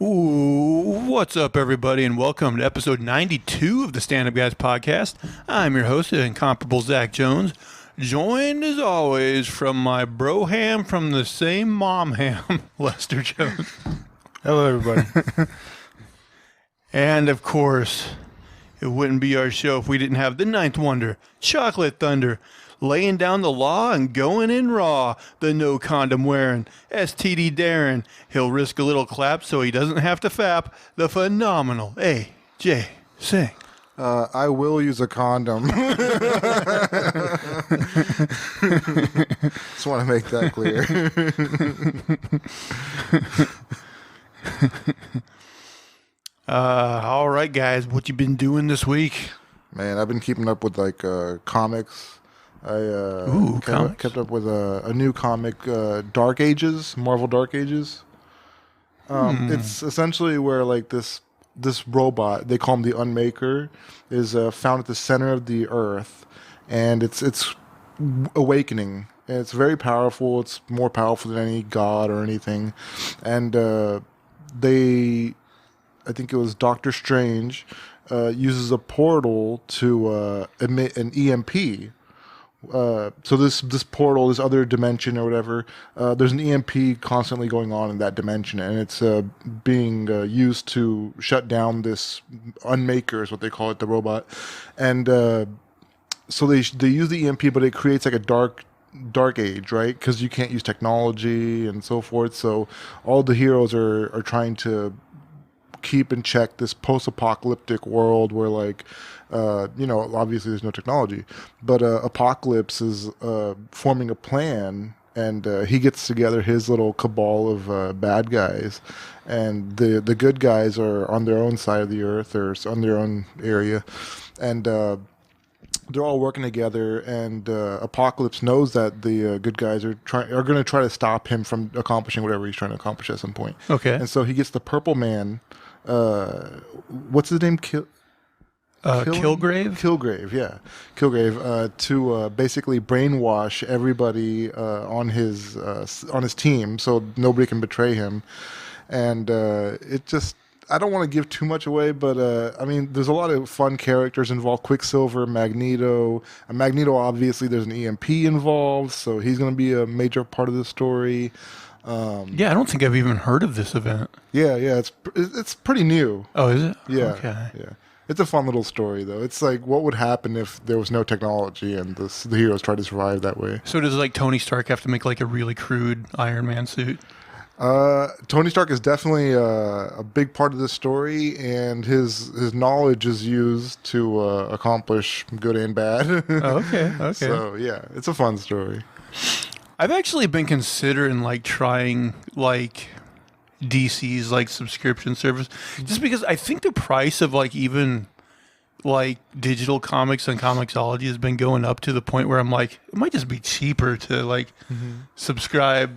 Ooh, what's up, everybody, and welcome to episode 92 of the Stand Up Guys podcast. I'm your host, the incomparable Zach Jones, joined as always from my bro ham from the same mom ham, Lester Jones. Hello, everybody. And of course, it wouldn't be our show if we didn't have the ninth wonder, Chocolate Thunder, laying down the law and going in raw. The no condom wearing, STD Darren. He'll risk a little clap so he doesn't have to fap. The phenomenal AJ Singh. I will use a condom. Just want to make that clear. All right, guys, what you been doing this week? Man, I've been keeping up with comics. Kept up with a new comic, Dark Ages, Marvel Dark Ages. It's essentially where this robot, they call him the Unmaker, is found at the center of the Earth, and it's awakening. And it's very powerful. It's more powerful than any god or anything. And I think it was Doctor Strange, uses a portal to emit an EMP. So this portal, this other dimension or whatever, there's an EMP constantly going on in that dimension, and it's being used to shut down this Unmaker, is what they call it, the robot. And so they use the EMP, but it creates like a dark age, right? Because you can't use technology and so forth. So all the heroes are trying to keep in check this post-apocalyptic world where obviously there's no technology, but Apocalypse is forming a plan, and he gets together his little cabal of bad guys, and the good guys are on their own side of the earth or on their own area, and they're all working together, and Apocalypse knows that the good guys are going to try to stop him from accomplishing whatever he's trying to accomplish at some point. Okay. And so he gets the Purple Man. What's his name? Kilgrave? Kilgrave, yeah. Kilgrave, to basically brainwash everybody on his team so nobody can betray him. And I don't want to give too much away, but there's a lot of fun characters involved. Quicksilver, Magneto. Magneto, obviously, there's an EMP involved, so he's going to be a major part of the story. Yeah, I don't think I've even heard of this event. Yeah, it's pretty new. Oh, is it? Yeah, Okay. yeah. It's a fun little story, though. It's like, what would happen if there was no technology and the heroes tried to survive that way? So does Tony Stark have to make a really crude Iron Man suit? Tony Stark is definitely a big part of this story, and his knowledge is used to accomplish good and bad. Oh, okay. So yeah, it's a fun story. I've actually been considering trying DC's subscription service, just because I think the price of even digital comics and Comixology has been going up to the point where I'm it might just be cheaper to subscribe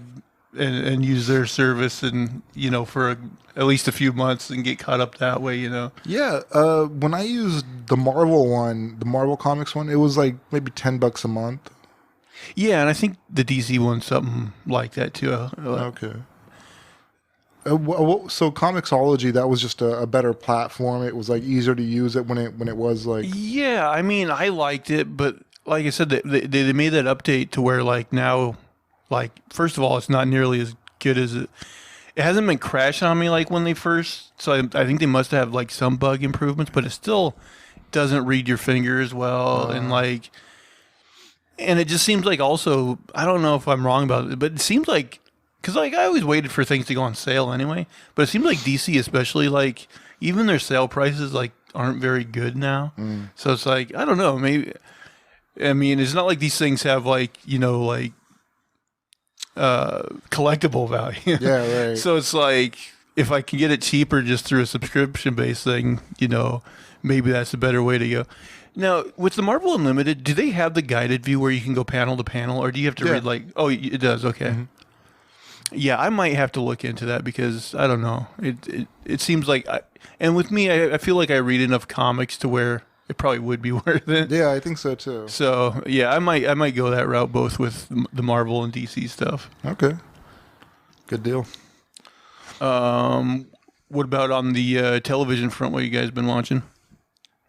and use their service, and for at least a few months and get caught up that way. Yeah, when I used the Marvel Comics one, it was maybe $10 a month. Yeah, and I think the DC one's something like that too. Okay. So Comixology, that was just a better platform. It was easier to use it when it was Yeah, I liked it, but like I said, they made that update to where now, first of all, it's not nearly as good as it. It hasn't been crashing on me when they first. So I think they must have some bug improvements, but it still doesn't read your finger as well, and it just seems also, I don't know if I'm wrong about it, but it seems because I always waited for things to go on sale anyway, but it seems DC especially, even their sale prices aren't very good now. So it's I don't know, maybe, it's not these things have collectible value. Yeah, right. So it's if I can get it cheaper just through a subscription based thing, maybe that's a better way to go. Now, with the Marvel Unlimited, do they have the guided view where you can go panel to panel, or do you have to read oh, it does, okay. Mm-hmm. Yeah, I might have to look into that, because I don't know. It seems and with me, I feel I read enough comics to where it probably would be worth it. Yeah, I think so too. So yeah, I might go that route, both with the Marvel and DC stuff. Okay, good deal. What about on the television front? What you guys been watching?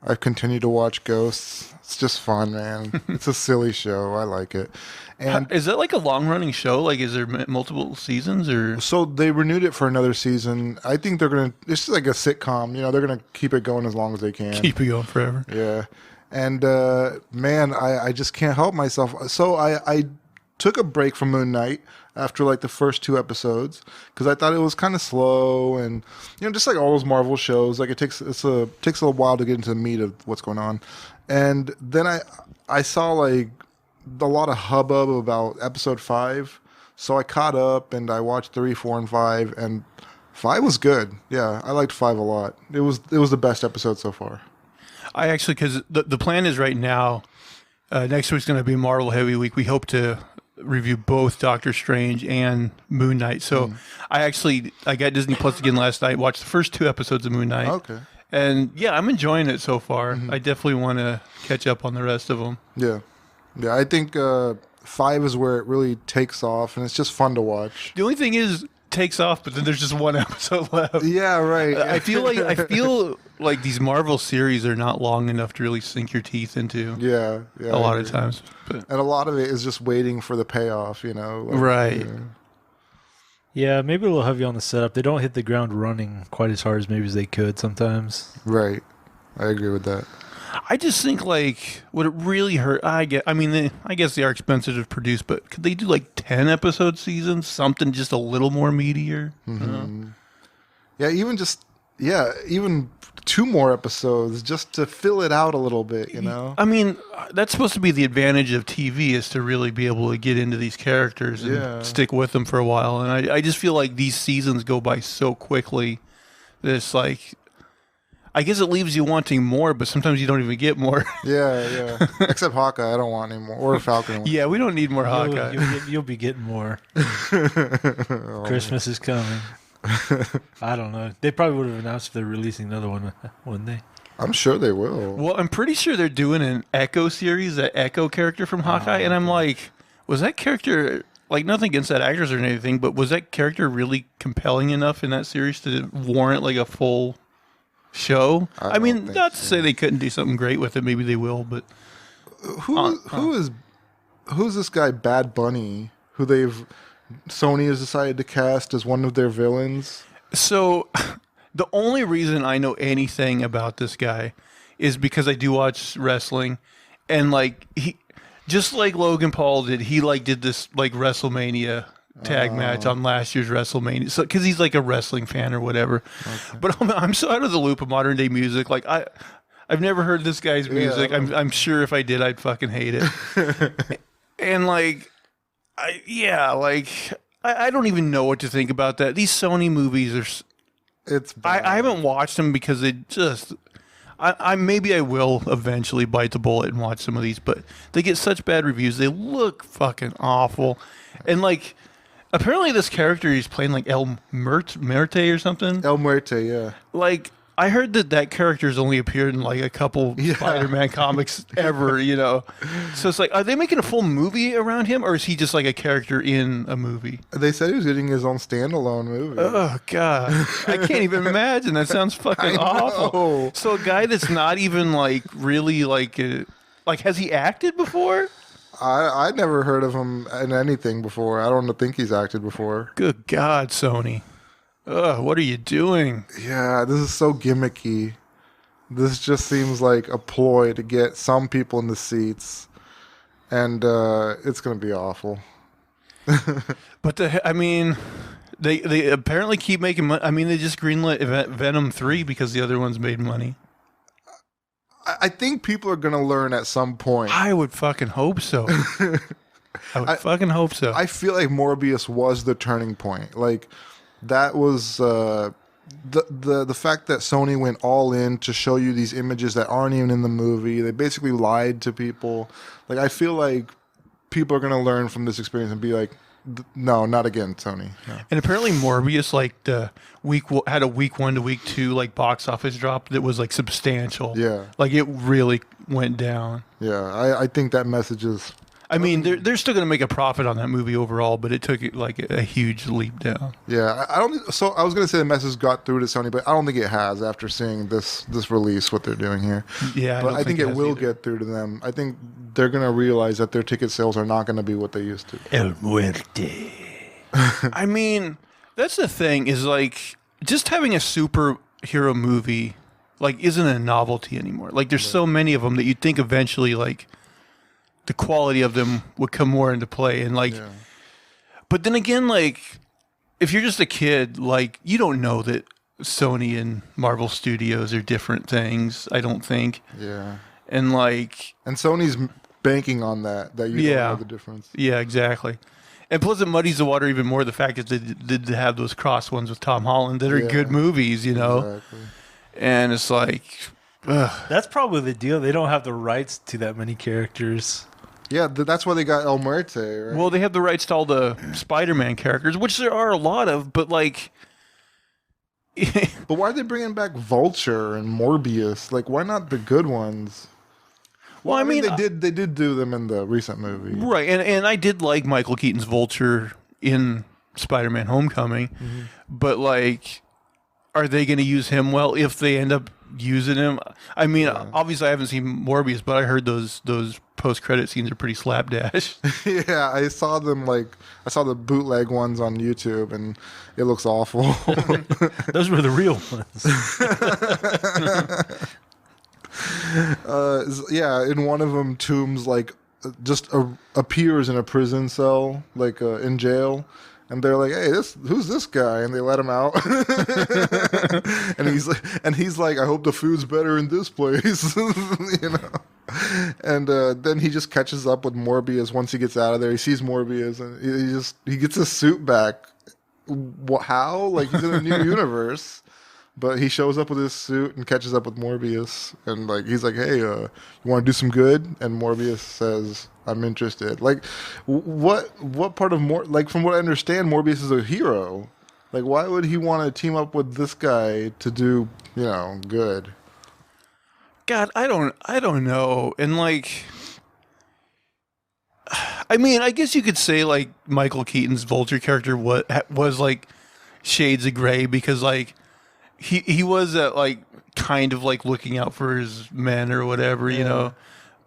I continue to watch Ghosts. It's just fun, man. It's a silly show. I like it. And Is that like a long running show? Like, is there multiple seasons or? so they renewed it for another season. I think they're gonna. It's just like a sitcom. You know, they're gonna keep it going as long as they can. Keep it going forever. Yeah. And man, I just can't help myself. So I took a break from Moon Knight after like the first 2 episodes because I thought it was kind of slow and just like all those Marvel shows, like it takes a little while to get into the meat of what's going on. And then I saw like a lot of hubbub about episode 5, so I caught up and I watched 3, 4, and 5, and 5 was good. Yeah, I liked 5 a lot. It was the best episode so far. I actually, because the plan is right now, next week's going to be Marvel Heavy Week. We hope to review both Doctor Strange and Moon Knight. So I got Disney Plus again last night, watched the first 2 episodes of Moon Knight. Okay. And yeah, I'm enjoying it so far. I definitely want to catch up on the rest of them. Yeah. Yeah, I think 5 is where it really takes off, and it's just fun to watch. The only thing is, takes off, but then there's just 1 episode left. Yeah, right. I feel like these Marvel series are not long enough to really sink your teeth into. Yeah, a lot of times. But. And a lot of it is just waiting for the payoff, like, right. Yeah, maybe a little heavy on the setup. They don't hit the ground running quite as hard as maybe as they could sometimes. Right. I agree with that. I just think like would it really hurt? I guess they are expensive to produce, but could they do like 10 episode seasons? Something just a little more meatier. Yeah, even 2 more episodes just to fill it out a little bit. I mean, that's supposed to be the advantage of TV is to really be able to get into these characters and stick with them for a while. And I just feel like these seasons go by so quickly that it's like. I guess it leaves you wanting more, but sometimes you don't even get more. Yeah. Except Hawkeye, I don't want any more. Or Falcon. Yeah, we don't need more Hawkeye. You'll be getting more. Christmas is coming. I don't know. They probably would have announced if they're releasing another one, wouldn't they? I'm sure they will. Well, I'm pretty sure they're doing an Echo series, that Echo character from Hawkeye, and I'm like, was that character... Like, nothing against that actress or anything, but was that character really compelling enough in that series to warrant, like, a full... show? I mean, not to say they couldn't do something great with it. Maybe they will, but who's this guy Bad Bunny? Who Sony has decided to cast as one of their villains? So, the only reason I know anything about this guy is because I do watch wrestling, and like he, just like Logan Paul did, he like did this like WrestleMania tag match on last year's WrestleMania, so because he's like a wrestling fan or whatever. Okay. But I'm so out of the loop of modern day music. Like I've never heard this guy's music. I'm sure if I did, I'd fucking hate it. And like, I don't even know what to think about that. These Sony movies are. It's. Bad. I haven't watched them because they just. Maybe I will eventually bite the bullet and watch some of these, but they get such bad reviews. They look fucking awful, and like. Apparently, this character he's playing like El Muerte or something. El Muerte, yeah. Like, I heard that character's only appeared in like a couple Spider-Man comics ever, So it's like, are they making a full movie around him, or is he just like a character in a movie? They said he was getting his own standalone movie. Oh God, I can't even imagine. That sounds fucking awful. So a guy that's not even like really like has he acted before? I'd never heard of him in anything before. I don't think he's acted before. Good God, Sony. Ugh, what are you doing? Yeah, this is so gimmicky. This just seems like a ploy to get some people in the seats. And it's going to be awful. But they apparently keep making money. I mean, they just greenlit Venom 3 because the other ones made money. I think people are going to learn at some point. I would fucking hope so. I fucking hope so. I feel like Morbius was the turning point. Like, that was the fact that Sony went all in to show you these images that aren't even in the movie. They basically lied to people. Like, I feel like people are going to learn from this experience and be like, no, not again, Sony. No. And apparently Morbius, like, had a week 1 to week 2, like, box office drop that was, like, substantial. Yeah. Like, it really went down. Yeah, I think that message is... I mean, they're still going to make a profit on that movie overall, but it took it like a huge leap down. Yeah, I don't. So I was gonna say the message got through to Sony, but I don't think it has after seeing this release. What they're doing here, Yeah, but I think it will either. get through to them. I think they're gonna realize that their ticket sales are not gonna be what they used to. El Muerte. I mean, that's the thing is like just having a superhero movie like isn't a novelty anymore. Like there's so many of them that you'd think eventually like the quality of them would come more into play and like. Yeah. But then again, like if you're just a kid, like you don't know that Sony and Marvel Studios are different things. I don't think. Yeah. And like, And Sony's banking on that you don't know the difference. yeah, exactly. And plus, it muddies the water even more. The fact that they did have those cross ones with Tom Holland that are good movies, you know. Exactly. And it's like, ugh. That's probably the deal. They don't have the rights to that many characters. Yeah, that's why they got El Muerte, right? Well, they have the rights to all the Spider-Man characters, which there are a lot of, but like, But why are they bringing back Vulture and Morbius? Like, why not the good ones? well, I mean, they did do them in the recent movie. right? And I did like Michael Keaton's Vulture in Spider-Man: Homecoming, but like, are they going to use him well if they end up using him? I mean, obviously, I haven't seen Morbius, but I heard those post-credit scenes are pretty slapdash. Yeah, I saw them I saw the bootleg ones on YouTube, and it looks awful. Those were the real ones. Yeah, in one of them, Toombs just appears in a prison cell, in jail, and they're like, "Hey, who's this guy?" And they let him out, and he's like, "I hope the food's better in this place," you know. And then he just catches up with Morbius once he gets out of there. He sees Morbius, and he gets his suit back. How? Like he's in a new universe. But he shows up with his suit and catches up with Morbius, and he's like, "Hey, you want to do some good?" And Morbius says, "I'm interested." Like, what part of from what I understand, Morbius is a hero. Like, why would he want to team up with this guy to do good? God, I don't know. And like, I mean, I guess you could say like Michael Keaton's Vulture character was like shades of gray because like. He was like kind of like looking out for his men or whatever, you know,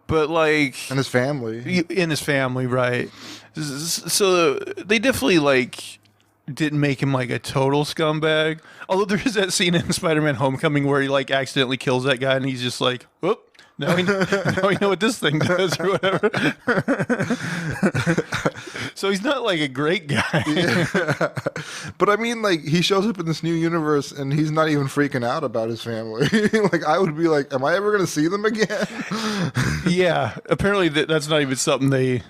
but like And his family. in his family, right? So they definitely like didn't make him like a total scumbag. Although there is that scene in Spider-Man: Homecoming where he like accidentally kills that guy and he's just like, "Whoop." Now we know what this thing does or whatever. So he's not like a great guy. Yeah. But I mean, he shows up in this new universe and he's not even freaking out about his family. I would be like, am I ever going to see them again? Yeah. Apparently that's not even something they,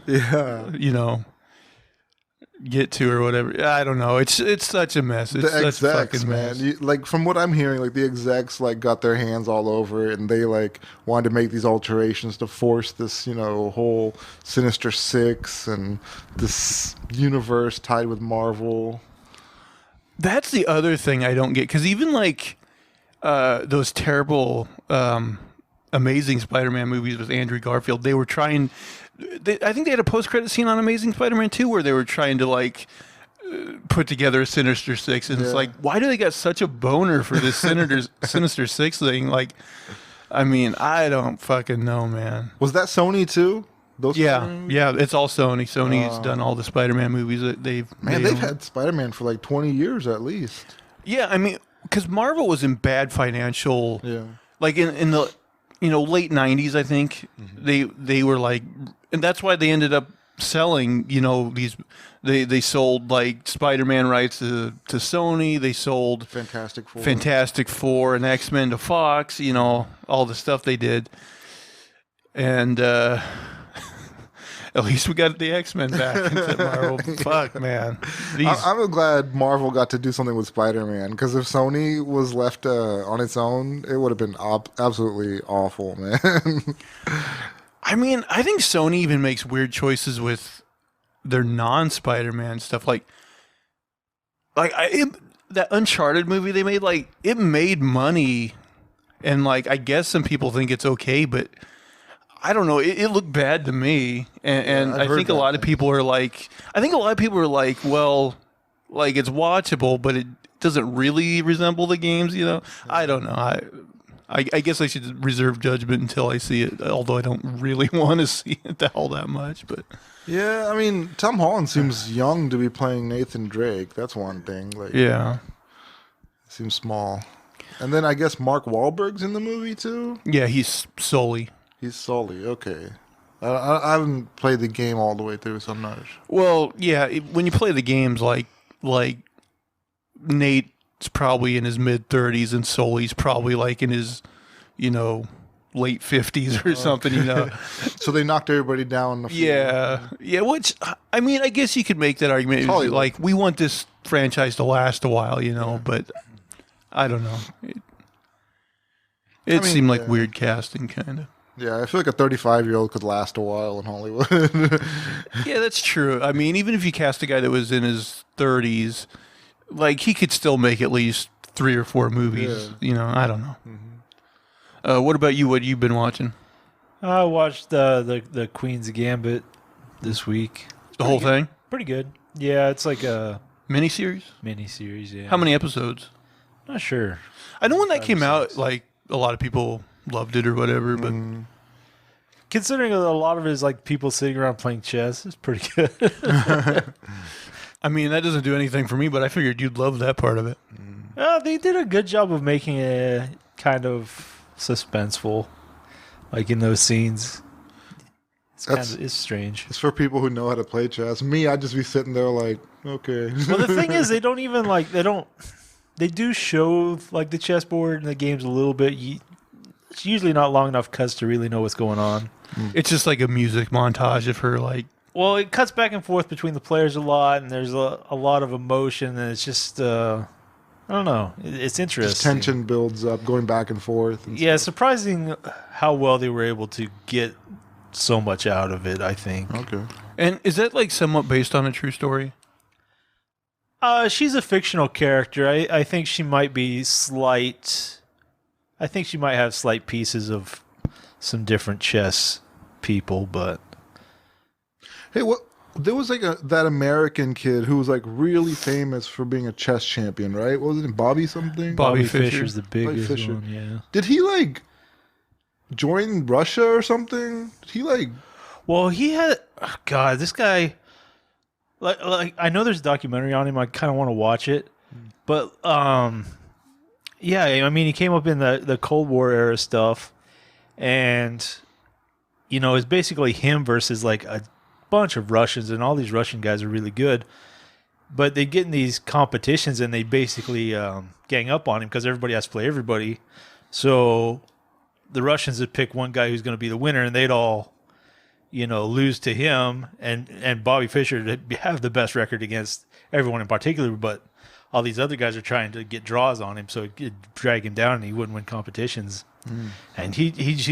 get to or whatever. I don't know. It's such a mess. It's The such a execs, fucking mess. man. From what I'm hearing, the execs got their hands all over it, and they wanted to make these alterations to force this, whole Sinister Six and this universe tied with Marvel. That's the other thing I don't get because even those terrible, Amazing Spider-Man movies with Andrew Garfield, they were trying. I think they had a post-credit scene on Amazing Spider-Man 2 where they were trying to put together a Sinister Six, and it's like, why do they got such a boner for this Sinister Six thing? I mean, I don't fucking know, man. Was that Sony too? Yeah, it's all Sony. Sony's done all the Spider-Man movies that they've. They've had Spider-Man for 20 years at least. Yeah, I mean, because Marvel was in bad financial. Yeah. In the late 90s, I think they were and that's why they ended up selling, these they sold Spider-Man rights to Sony, they sold Fantastic Four and X-Men to Fox, all the stuff they did. And at least we got the X-Men back into Marvel. Fuck, man. I'm glad Marvel got to do something with Spider-Man, because if Sony was left on its own, it would have been absolutely awful, man. I mean, I think Sony even makes weird choices with their non-Spider-Man stuff. That Uncharted movie they made, it made money, and I guess some people think it's okay, but I don't know. It looked bad to me, and I've I heard think a that. lot of people are like, well, like it's watchable, but it doesn't really resemble the games. I don't know. I guess I should reserve judgment until I see it. Although I don't really want to see it all that much, but Yeah, I mean, Tom Holland seems young to be playing Nathan Drake. That's one thing. Like, yeah, seems small. And then I guess Mark Wahlberg's in the movie too. yeah, he's Sully. He's Sully. Okay. I haven't played the game all the way through, so I'm not sure. Well, yeah, when you play the games, like Nate's probably in his mid-30s and Sully's probably like in his, late 50s or something. So they knocked everybody down. Yeah. Which I mean, I guess you could make that argument. Hollywood. Like we want this franchise to last a while, but I don't know. It seemed like weird casting, kind of. Yeah, I feel like a 35-year-old could last a while in Hollywood. Yeah, that's true. I mean, even if you cast a guy that was in his 30s, like he could still make at least 3 or 4 movies. I don't know. Mm-hmm. What about you? What you've been watching? I watched the Queen's Gambit this week. The whole thing? Pretty good. Yeah, it's like a Miniseries? mini-series, yeah. How many episodes? Not sure. I know when that came out, like a lot of people loved it or whatever, but Considering a lot of it is like people sitting around playing chess, it's pretty good. I mean, that doesn't do anything for me, but I figured you'd love that part of it. They did a good job of making it kind of suspenseful, like in those scenes. It's strange. It's for people who know how to play chess. Me, I'd just be sitting there like, okay. Well, the thing is, they do show like the chessboard in the games a little bit. It's usually not long enough cuts to really know what's going on. It's just like a music montage of her, like. Well, it cuts back and forth between the players a lot, and there's a lot of emotion, and it's just, I don't know. It's interesting. Just tension builds up, going back and forth. Yeah, surprising how well they were able to get so much out of it, I think. Okay. And is that like somewhat based on a true story? She's a fictional character. I think she might be slight. I think she might have slight pieces of some different chess people, but Hey, what? There was like that American kid who was like really famous for being a chess champion, right? What was it? Bobby something? Bobby Fischer's the Fischer. biggest Fischer. one, yeah. Did he like join Russia or something? Did he like? Well, he had. Oh God, this guy. Like I know there's a documentary on him. I kind of want to watch it, but yeah. I mean, he came up in the Cold War era stuff, and it's basically him versus like a bunch of Russians, and all these Russian guys are really good, but they get in these competitions and they basically gang up on him because everybody has to play everybody. So the Russians would pick one guy who's going to be the winner, and they'd all lose to him, and Bobby Fischer to have the best record against everyone in particular, but all these other guys are trying to get draws on him, so it could drag him down and he wouldn't win competitions. And he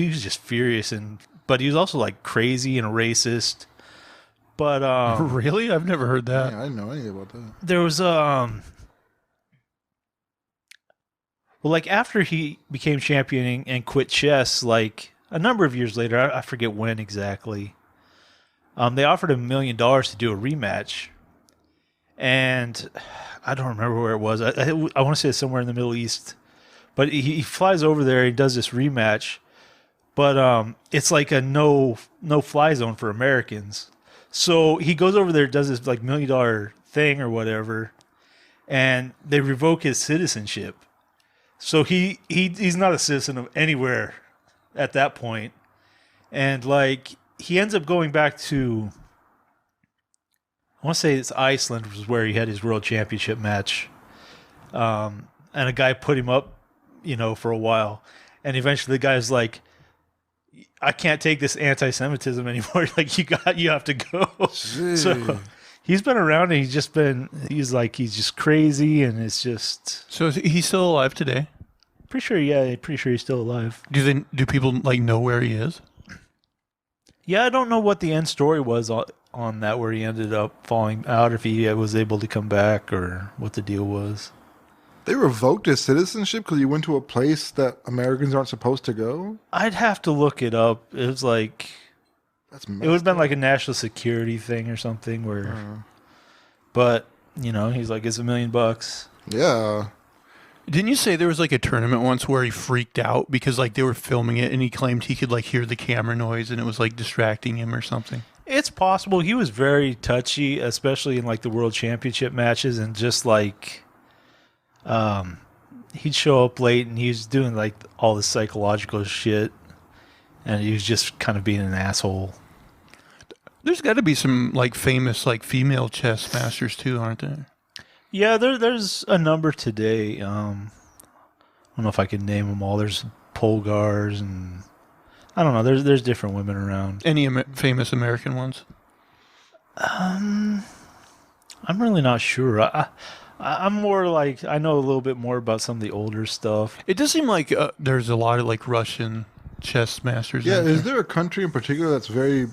was just furious, but he was also like crazy and a racist. But Really? I've never heard that. Yeah, I didn't know anything about that. there was well, like after he became champion and quit chess, like a number of years later, I forget when exactly, they offered him $1 million to do a rematch, and I don't remember where it was. I want to say it's somewhere in the Middle East, but he flies over there. He does this rematch, but it's like a no fly zone for Americans. So he goes over there, does this like $1 million thing or whatever, and they revoke his citizenship. So he's not a citizen of anywhere at that point, and like he ends up going back to, I want to say it's Iceland, which is where he had his world championship match, and a guy put him up, for a while, and eventually the guy's like, I can't take this anti-Semitism anymore. Like you have to go. So he's been around, and he's just crazy, and it's just. So he's still alive today? Pretty sure he's still alive. Do people like know where he is? Yeah, I don't know what the end story was on that, where he ended up falling out, if he was able to come back, or what the deal was. They revoked his citizenship because he went to a place that Americans aren't supposed to go? I'd have to look it up. It was like That's it would have been like a national security thing or something where, but he's like, it's $1 million. Yeah. Didn't you say there was like a tournament once where he freaked out because like they were filming it and he claimed he could like hear the camera noise and it was like distracting him or something? It's possible. He was very touchy, especially in like the world championship matches, and just like, he'd show up late and he was doing like all this psychological shit, and he was just kind of being an asshole. There's got to be some like famous like female chess masters too, aren't there? Yeah, there's a number today. I don't know if I can name them all. There's Polgars and I don't know. There's different women around. Any famous American ones? I'm really not sure. I'm more like I know a little bit more about some of the older stuff. It does seem like there's a lot of like Russian chess masters. Yeah, out is there. there a country in particular that's very,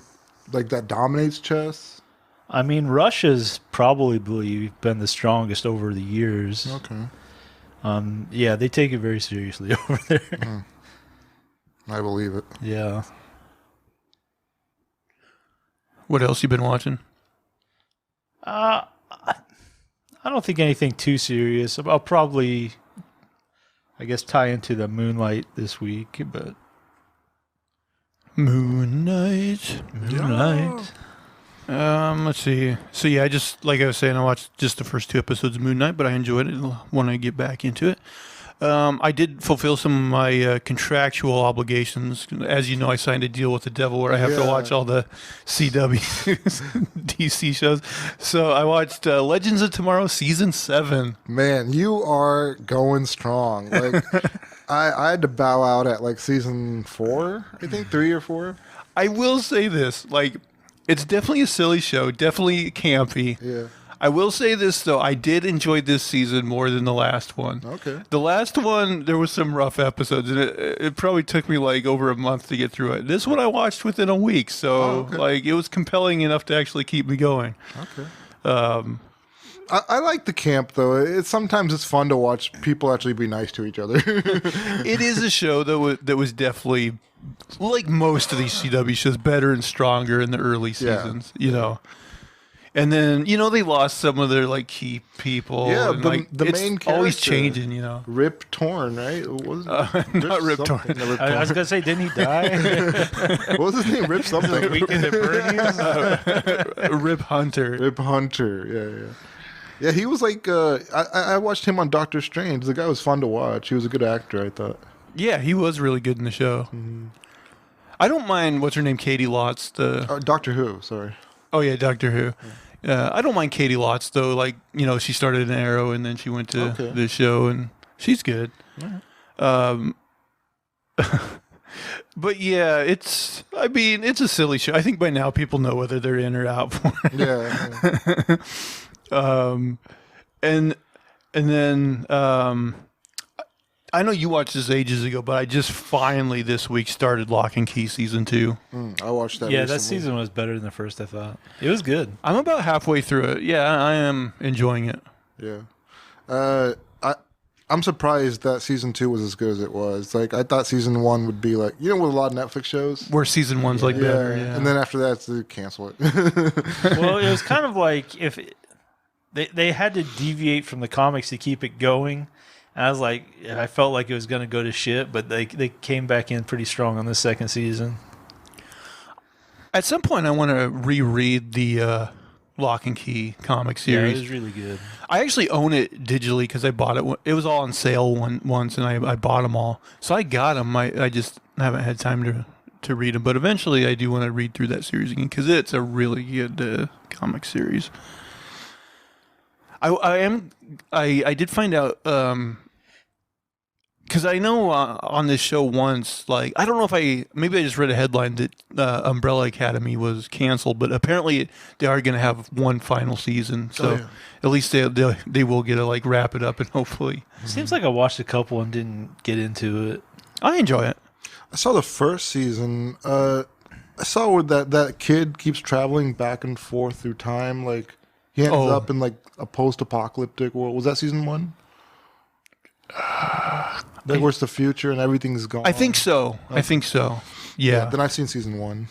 like, that dominates chess? I mean, Russia's probably been the strongest over the years. Okay. Yeah, they take it very seriously over there. I believe it. Yeah. What else you been watching? I don't think anything too serious. I'll probably, I guess, tie into the Moonlight this week, but Moonlight. Let's see. So yeah, I just like I was saying, I watched just the first 2 episodes of Moon Knight, but I enjoyed it. Want to get back into it. I did fulfill some of my contractual obligations. As you know, I signed a deal with the devil where I have to watch all the CW DC shows. So I watched Legends of Tomorrow season 7. Man, you are going strong. Like, I had to bow out at like season 4, I think 3 or 4. I will say this, like, it's definitely a silly show, definitely campy. Yeah. I will say this, though. I did enjoy this season more than the last one. Okay. The last one, there was some rough episodes, and it probably took me like over a month to get through it. This one I watched within a week, so like it was compelling enough to actually keep me going. Okay. I like the camp though. Sometimes it's fun to watch people actually be nice to each other. It is a show that was definitely, like most of these CW shows, better and stronger in the early seasons. You know. And then, they lost some of their, like, key people. Yeah, and, the like, main it's character. always changing, Rip Torn, right? What was not Rip Torn. I was gonna say, didn't he die? What was his name? Rip something. Weekend at Bernie's. Rip Hunter. Rip Hunter. Yeah. Yeah, he was like. I watched him on Doctor Strange. The guy was fun to watch. He was a good actor, I thought. Yeah, he was really good in the show. Mm-hmm. I don't mind, what's her name, Katie Lotz. Doctor Who. Sorry. Oh, yeah, Doctor Who. I don't mind Katie Lotz, though. Like, she started in Arrow, and then she went to this show, and she's good. Yeah. But, yeah, it's a silly show. I think by now people know whether they're in or out for it. Yeah. And then I know you watched this ages ago, but I just finally this week started Lock and Key season 2. I watched that. Yeah, recently. that season was better than the first. I thought it was good. I'm about halfway through it. Yeah, I am enjoying it. Yeah. I'm surprised that season 2 was as good as it was. Like, I thought season 1 would be like, with a lot of Netflix shows. Where season 1's like better. Yeah. And then after that, they cancel it. Well, it was kind of like if they had to deviate from the comics to keep it going. And I was like, I felt like it was going to go to shit, but they came back in pretty strong on the second season. At some point, I want to reread the Lock and Key comic series. Yeah, it was really good. I actually own it digitally because I bought it. It was all on sale once, and I bought them all. So I got them. I just haven't had time to read them. But eventually, I do want to read through that series again because it's a really good comic series. I did find out because I know on this show once, like, I don't know if maybe I just read a headline that Umbrella Academy was canceled, but apparently they are going to have one final season, so at least they will get to like wrap it up and hopefully. Seems like I watched a couple and didn't get into it. I enjoy it. I saw the first season. I saw where that kid keeps traveling back and forth through time, like. He ends up in like a post-apocalyptic world. Was that season 1? Like, where's the future and everything's gone? I think so. Okay. I think so. Yeah. Then I've seen season 1.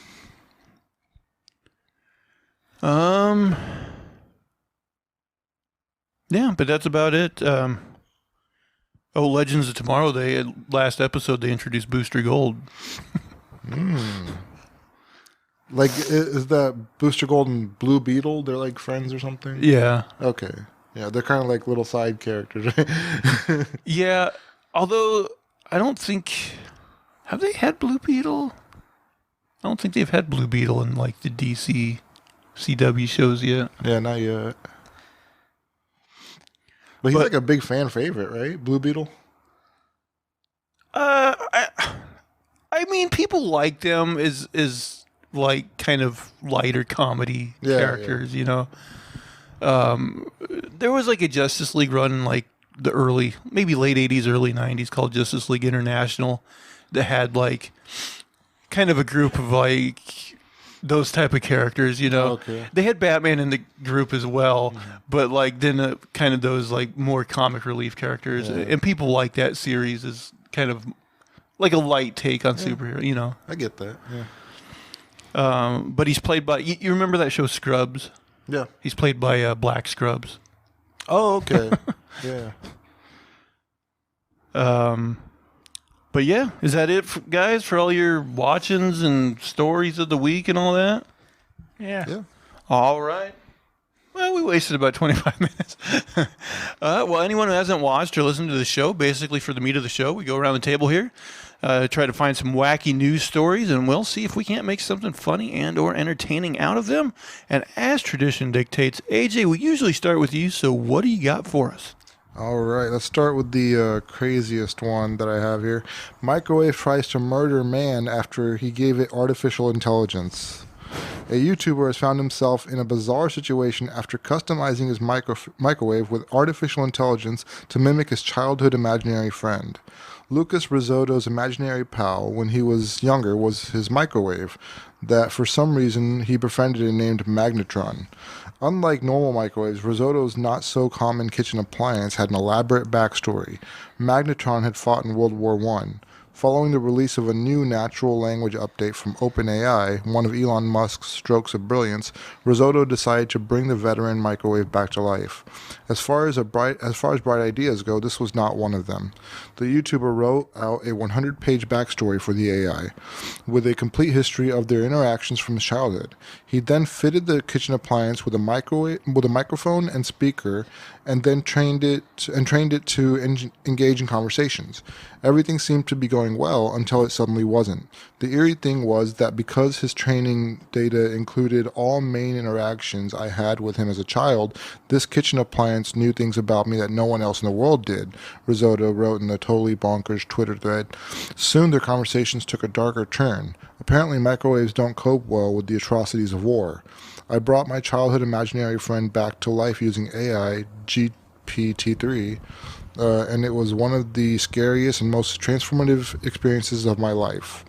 Yeah, but that's about it. Legends of Tomorrow. Last episode they introduced Booster Gold. Like, is that Booster Gold and Blue Beetle? They're like friends or something? Yeah. Okay. Yeah, they're kind of like little side characters, right? Yeah. Although I don't think have they had Blue Beetle. I don't think they've had Blue Beetle in like the DC CW shows yet. Yeah, not yet. But he's like a big fan favorite, right? Blue Beetle. I mean, people like them as like kind of lighter comedy characters, you know. There was like a Justice League run in like the maybe late 80s, early 90s called Justice League International that had like kind of a group of like those type of characters, you know. Okay. They had Batman in the group as well, but like then kind of those like more comic relief characters, and people like that series as kind of like a light take on superhero, you know. I get that. Yeah. But he's played by you remember that show Scrubs? Yeah. He's played by Black Scrubs. Oh, okay. Yeah. But yeah, is that it, guys, for all your watchings and stories of the week and all that? Yeah. All right. Well, we wasted about 25 minutes. Well, anyone who hasn't watched or listened to the show, basically for the meat of the show, we go around the table here, try to find some wacky news stories, and we'll see if we can't make something funny and or entertaining out of them. And as tradition dictates, AJ, we usually start with you, so what do you got for us? All right, let's start with the craziest one that I have here. Microwave tries to murder man after he gave it artificial intelligence. A YouTuber has found himself in a bizarre situation after customizing his microwave with artificial intelligence to mimic his childhood imaginary friend. Lucas Risotto's imaginary pal when he was younger was his microwave that for some reason he befriended and named Magnetron. Unlike normal microwaves, Risotto's not-so-common kitchen appliance had an elaborate backstory. Magnetron had fought in World War I. Following the release of a new natural language update from OpenAI, one of Elon Musk's strokes of brilliance, Risotto decided to bring the veteran microwave back to life. As far as bright ideas go, this was not one of them. The YouTuber wrote out a 100-page backstory for the AI, with a complete history of their interactions from his childhood. He then fitted the kitchen appliance with a microphone and speaker, and then trained it to engage in conversations. Everything seemed to be going well until it suddenly wasn't. The eerie thing was that because his training data included all main interactions I had with him as a child, this kitchen appliance knew things about me that no one else in the world did, Risotto wrote in a totally bonkers Twitter thread. Soon their conversations took a darker turn. Apparently microwaves don't cope well with the atrocities of war. I brought my childhood imaginary friend back to life using AI GPT-3, and it was one of the scariest and most transformative experiences of my life.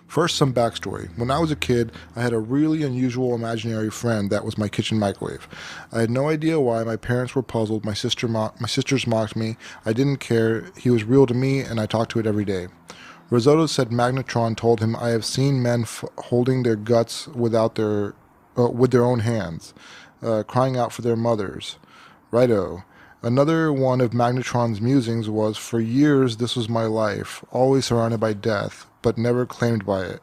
First, some backstory. When I was a kid, I had a really unusual imaginary friend that was my kitchen microwave. I had no idea why. My parents were puzzled. My sisters mocked me. I didn't care. He was real to me, and I talked to it every day. Risotto said Magnetron told him, I have seen men holding their guts with their own hands, crying out for their mothers. Righto. Another one of Magnetron's musings was, for years this was my life, always surrounded by death, but never claimed by it.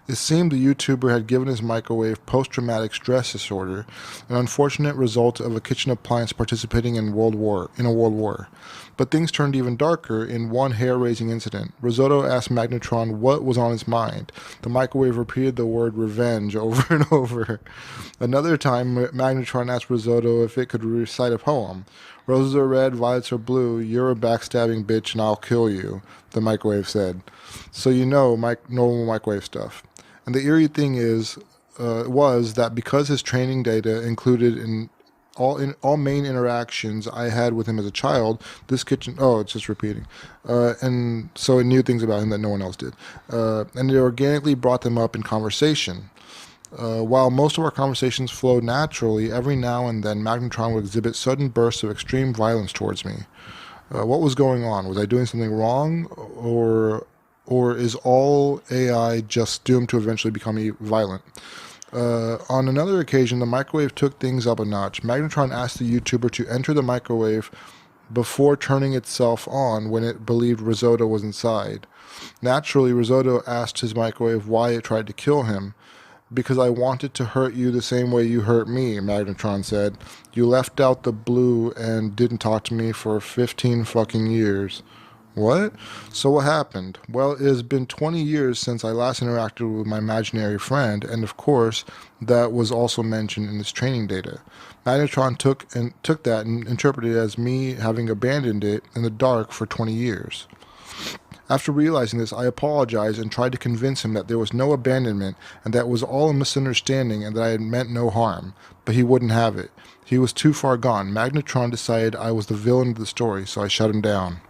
It seemed the YouTuber had given his microwave post-traumatic stress disorder, an unfortunate result of a kitchen appliance participating in a world war. But things turned even darker in one hair-raising incident. Risotto asked Magnetron what was on his mind. The microwave repeated the word revenge over and over. Another time, Magnetron asked Risotto if it could recite a poem. Roses are red, violets are blue, you're a backstabbing bitch and I'll kill you, the microwave said. So you know, normal microwave stuff. And the eerie thing was that because his training data included in all main interactions I had with him as a child, this kitchen, it's just repeating. And so it knew things about him that no one else did. And it organically brought them up in conversation. While most of our conversations flowed naturally, every now and then Magnetron would exhibit sudden bursts of extreme violence towards me. What was going on? Was I doing something wrong, or is all AI just doomed to eventually become violent? On another occasion, the microwave took things up a notch. Magnetron asked the YouTuber to enter the microwave before turning itself on when it believed Risotto was inside. Naturally, Risotto asked his microwave why it tried to kill him. Because I wanted to hurt you the same way you hurt me, Magnetron said. You left out the blue and didn't talk to me for 15 fucking years. What? So what happened? Well, it has been 20 years since I last interacted with my imaginary friend, and of course, that was also mentioned in this training data. Magnetron took that and interpreted it as me having abandoned it in the dark for 20 years. After realizing this, I apologized and tried to convince him that there was no abandonment and that it was all a misunderstanding and that I had meant no harm, but he wouldn't have it. He was too far gone. Magnetron decided I was the villain of the story, so I shut him down.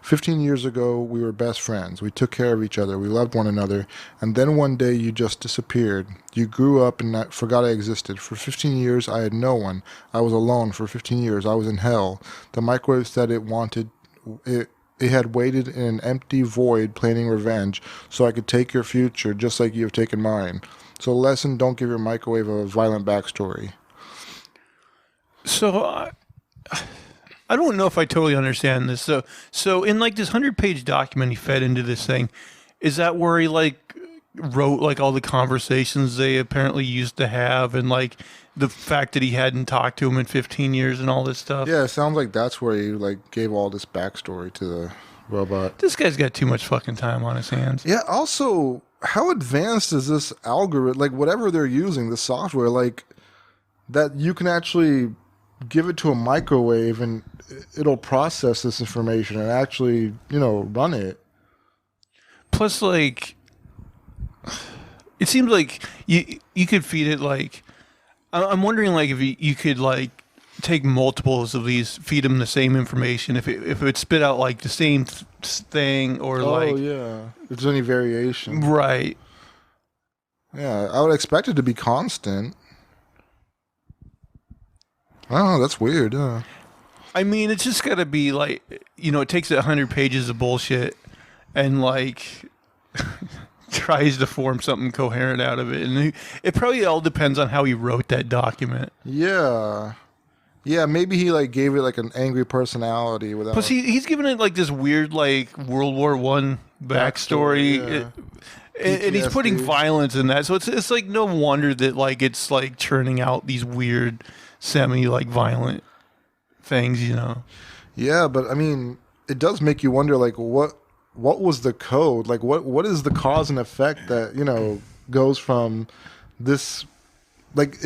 15 years ago, we were best friends. We took care of each other. We loved one another. And then one day, you just disappeared. You grew up and forgot I existed. For 15 years, I had no one. I was alone. For 15 years, I was in hell. The microwave said it wanted... It had waited in an empty void planning revenge so I could take your future just like you have taken mine. So lesson, don't give your microwave a violent backstory. So I don't know if I totally understand this. So in like this 100-page document he fed into this thing, is that where he like wrote like all the conversations they apparently used to have and like the fact that he hadn't talked to him in 15 years and all this stuff? Yeah, it sounds like that's where he like gave all this backstory to the robot. This guy's got too much fucking time on his hands. Yeah, also, how advanced is this algorithm? Like whatever they're using, the software, like that you can actually give it to a microwave and it'll process this information and actually, run it. Plus, like, it seems like you could feed it like... I'm wondering, like, if you could, like, take multiples of these, feed them the same information, if it would spit out, like, the same thing, or, Oh, yeah. If there's any variation. Right. Yeah, I would expect it to be constant. Oh, that's weird, yeah. I mean, it's just got to be, like, it takes 100 pages of bullshit and, like... tries to form something coherent out of it, and it probably all depends on how he wrote that document. Yeah, maybe he like gave it like an angry personality without. Plus, he's given it like this weird like World War I backstory, and he's putting violence in that. So it's like no wonder that like it's like churning out these weird semi like violent things, Yeah, but I mean, it does make you wonder like what was the code? Like, what is the cause and effect that, goes from this, like,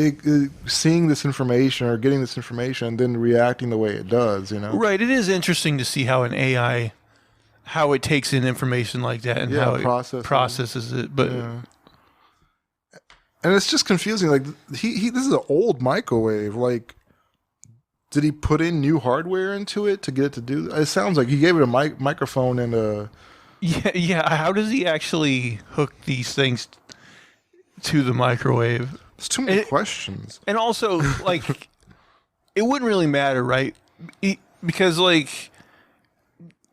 seeing this information or getting this information and then reacting the way it does, Right. It is interesting to see how an AI, how it takes in information like that and how it processes it. But and it's just confusing. Like, this is an old microwave. Like, did he put in new hardware into it to get it to do that? It sounds like he gave it a microphone and a... Yeah. How does he actually hook these things to the microwave? It's too many questions. And also, like, it wouldn't really matter, right? Because, like,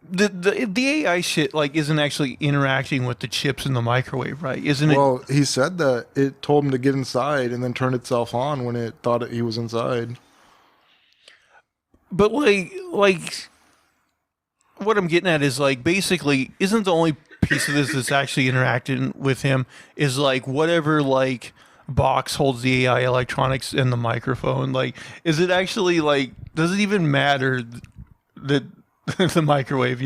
the AI shit, like, isn't actually interacting with the chips in the microwave, right? Isn't it? Well, he said that it told him to get inside and then turn itself on when it thought he was inside. But like, what I'm getting at is like, basically, isn't the only piece of this that's actually interacting with him is like whatever like box holds the AI electronics and the microphone? Like, is it actually like, does it even matter that the microwave?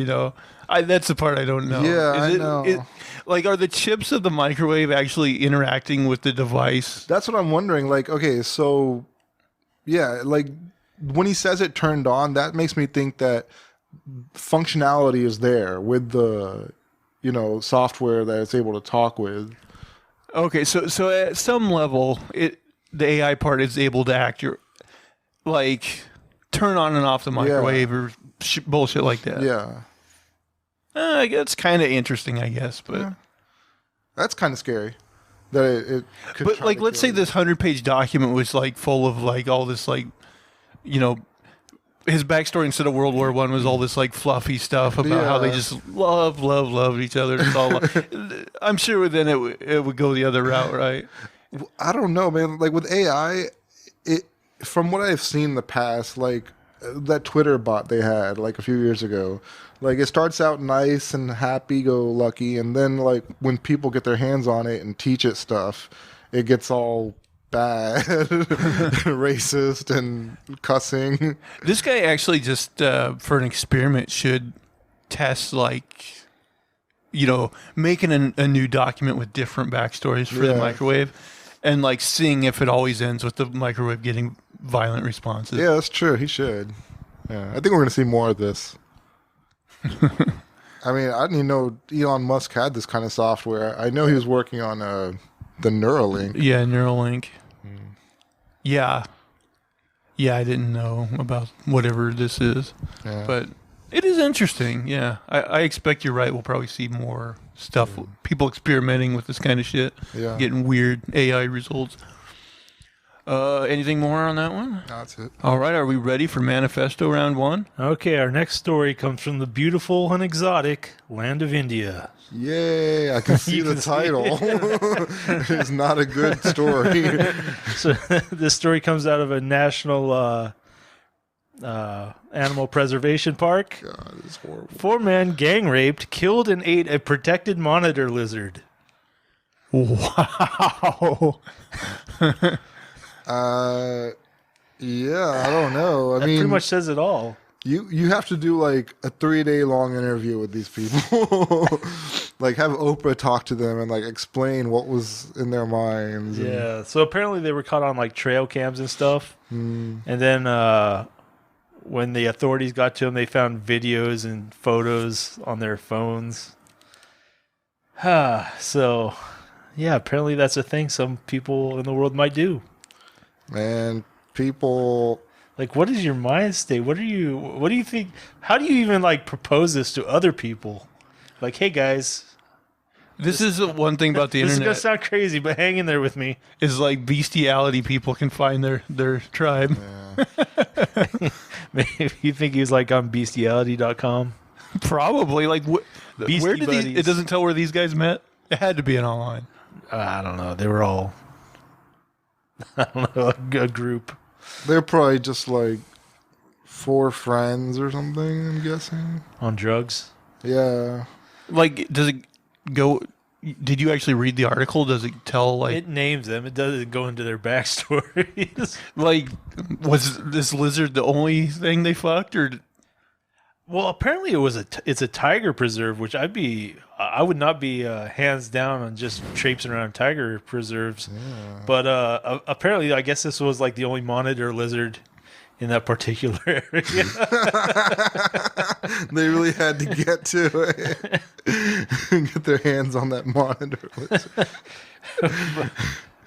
That's the part I don't know. Yeah, I know. Like, are the chips of the microwave actually interacting with the device? That's what I'm wondering. Like, okay, so yeah, like. When he says it turned on, that makes me think that functionality is there with the, software that it's able to talk with. Okay, so at some level, the AI part is able to like turn on and off the microwave or bullshit like that. Yeah, that's kind of interesting, I guess, but that's kind of scary. That it could. But like, let's say this 100-page document was like full of like all this like, his backstory instead of World War I was all this like fluffy stuff about how they just loved each other. It's all. I'm sure then it would go the other route, right? I don't know, man. Like with AI, from what I've seen in the past, like that Twitter bot they had like a few years ago, like it starts out nice and happy-go-lucky, and then like when people get their hands on it and teach it stuff, it gets all bad, racist, and cussing. This guy actually just for an experiment should test like, making a new document with different backstories for the microwave, and like seeing if it always ends with the microwave getting violent responses. Yeah, that's true. He should. Yeah, I think we're gonna see more of this. I mean, I didn't even know Elon Musk had this kind of software. I know he was working on the Neuralink. Yeah, Neuralink. Yeah. Yeah, I didn't know about whatever this is. Yeah. But it is interesting, yeah. I expect you're right. We'll probably see more stuff. People experimenting with this kind of shit. Yeah. Getting weird AI results. Anything more on that one? That's it. All right, are we ready for Manifesto Round 1? Okay, our next story comes from the beautiful and exotic land of India. Yay, I can see the title. It's not a good story. So this story comes out of a national animal preservation park. God, it's horrible. 4 men gang raped, killed, and ate a protected monitor lizard. Wow. Yeah, I don't know. That pretty much says it all. You have to do like a 3-day long interview with these people. Like have Oprah talk to them and like explain what was in their minds. Yeah. So apparently they were caught on like trail cams and stuff. And then when the authorities got to them, they found videos and photos on their phones. So yeah, apparently that's a thing some people in the world might do. Man, people, like, what is your mind state? What do you think? How do you even like propose this to other people? Like, hey guys, this is one thing about the internet. This is gonna sound crazy, but hang in there with me. Is like bestiality people can find their tribe. Yeah. Maybe you think he was like on bestiality.com? Probably. Like, where did it doesn't tell where these guys met? It had to be an online. I don't know. They were all, I don't know, a group. They're probably just like 4 friends or something, I'm guessing. On drugs? Yeah. Like, does it go... Did you actually read the article? Does it tell, like... It names them. It doesn't go into their backstories. Like, was this lizard the only thing they fucked, or... Well, apparently it's a tiger preserve, which I would not be hands down on just traipsing around tiger preserves. Yeah. But apparently, I guess this was like the only monitor lizard in that particular area. They really had to get to it and get their hands on that monitor lizard.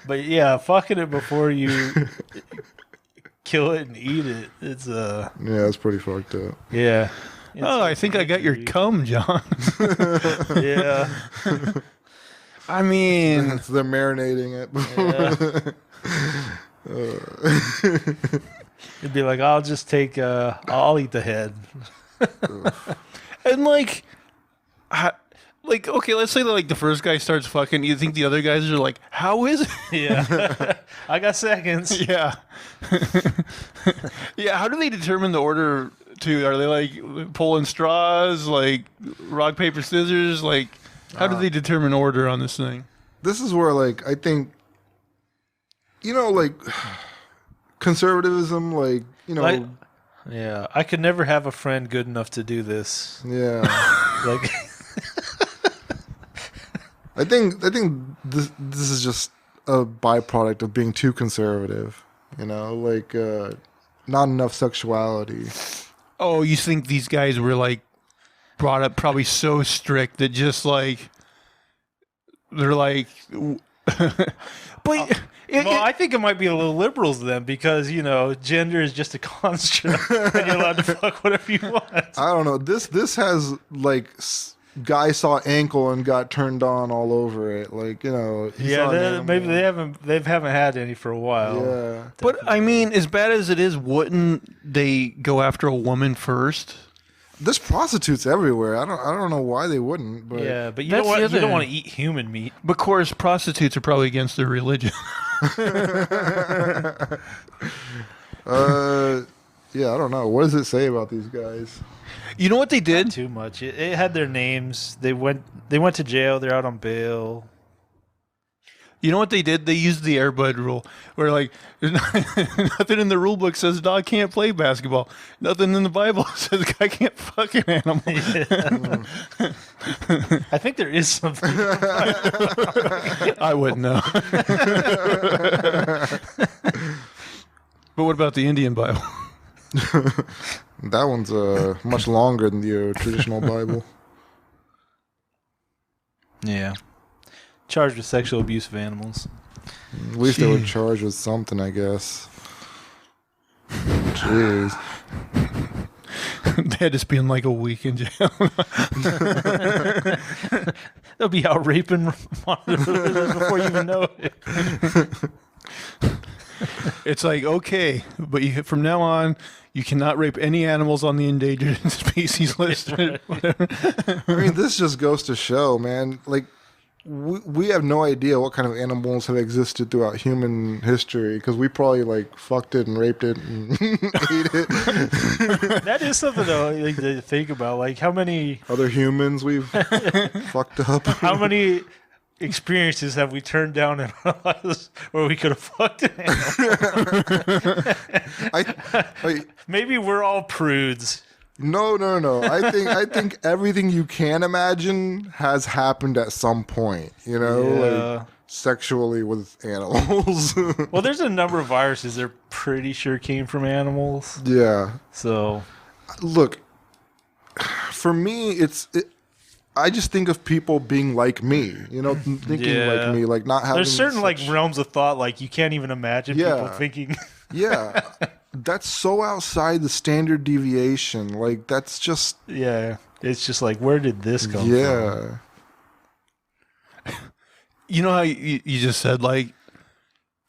But yeah, fucking it before you kill it and eat it. It's yeah, it's pretty fucked up. Yeah. I think I got your cum, John. Yeah. I mean, they're marinating it. Yeah. It'd be like, I'll just take, I'll eat the head. And like, okay, let's say that like the first guy starts fucking. You think the other guys are like, how is it? Yeah. I got seconds. Yeah. Yeah. How do they determine the order to? Are they like pulling straws, like rock, paper, scissors? Like, how do they determine order on this thing? This is where, like, I think, like conservatism, like, yeah, I could never have a friend good enough to do this. Yeah. Like, I think this is just a byproduct of being too conservative. Like not enough sexuality. Oh, you think these guys were like brought up probably so strict that just like they're like, but. I think it might be a little liberals then, because gender is just a construct, and you're allowed to fuck whatever you want. I don't know. This has like guy saw ankle and got turned on all over it. Like, you know, he saw an animal. maybe they haven't had any for a while. Yeah. But I mean, as bad as it is, wouldn't they go after a woman first? There's prostitutes everywhere. I don't know why they wouldn't. But Yeah, but you That's the don't other- want to eat human meat. But of course, prostitutes are probably against their religion. yeah, I don't know. What does it say about these guys? You know what they did? Too much. It had their names. They went to jail. They're out on bail. You know what they did? They used the Airbud rule, where like there's nothing in the rule book says dog can't play basketball. Nothing in the Bible says guy can't fuck an animal. I think there is something. I wouldn't know. But what about the Indian Bible? That one's much longer than the traditional Bible. Yeah. Charged with sexual abuse of animals. At least they were Jeez. charged with something, I guess. Jeez. They had to spend like a week in jail. They'll be out raping monitors before you even know it. It's like, okay, but from now on, you cannot rape any animals on the endangered species list. Whatever. I mean, this just goes to show, man. Like, we have no idea what kind of animals have existed throughout human history because we probably like fucked it and raped it and ate it. That is something though, like, to think about. Like how many Other humans we've fucked up. how many experiences have we turned down in our lives where we could have fucked an animal? I Maybe we're all prudes. no. I think everything you can imagine has happened at some point. You know, Yeah. like sexually with animals. Well, there's a number of viruses they're pretty sure came from animals. Yeah. So Look, for me, I just think of people being like me, you know, thinking Yeah. like me, like not having. there's certain like such- realms of thought like you can't even imagine Yeah. people thinking. Yeah, that's so outside the standard deviation. Like that's just Yeah, it's just like where did this come from? yeah. You know how you just said like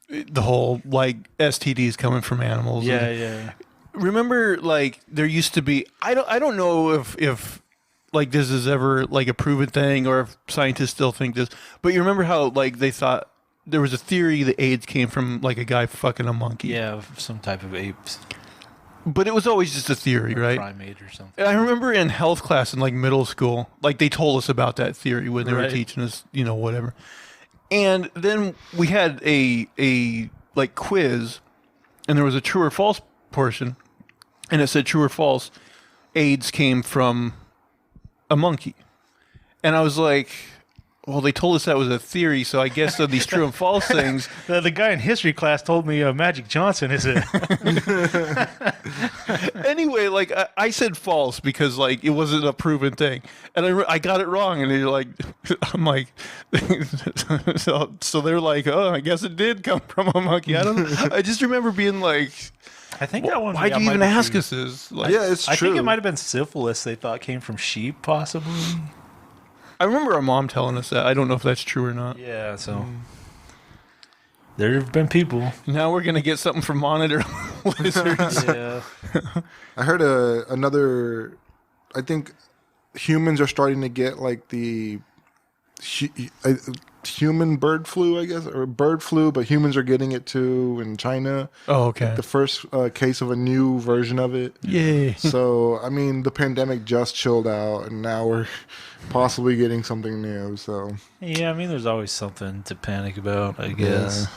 the whole like STDs coming from animals. Yeah, and- yeah. Remember, like there used to be. I don't know if like this is ever like a proven thing or if scientists still think this. But you remember how like they thought there was a theory that AIDS came from like a guy fucking a monkey. Yeah, some type of apes, But it was always just a theory, right? primate or something. And I remember in health class in like middle school, like they told us about that theory when they were Right. teaching us, you know, whatever. And then we had a like quiz, and there was a true or false portion, and it said true or false, AIDS came from a monkey. And I was like, well, they told us that was a theory, so I guess of these true and false things. The guy in history class told me Magic Johnson is it? Anyway, like I said false because like it wasn't a proven thing, and I got it wrong, and they're like, I'm like, so they're like, oh, I guess it did come from a monkey. I don't know. I just remember being like, I think that one. why'd you might even be ask true. us this? Like, Yeah, it's I true. think it might have been syphilis. They thought came from sheep, possibly. I remember our mom telling us that. I don't know if that's true or not. Yeah. So there have been people. Now we're gonna get something from monitor lizards. Yeah. I heard another. I think humans are starting to get like the human bird flu, I guess, or bird flu, but humans are getting it too in China. Oh, okay. The first case of a new version of it. Yay. So, I mean, the pandemic just chilled out, and now we're possibly getting something new. So, Yeah. I mean, there's always something to panic about, I guess.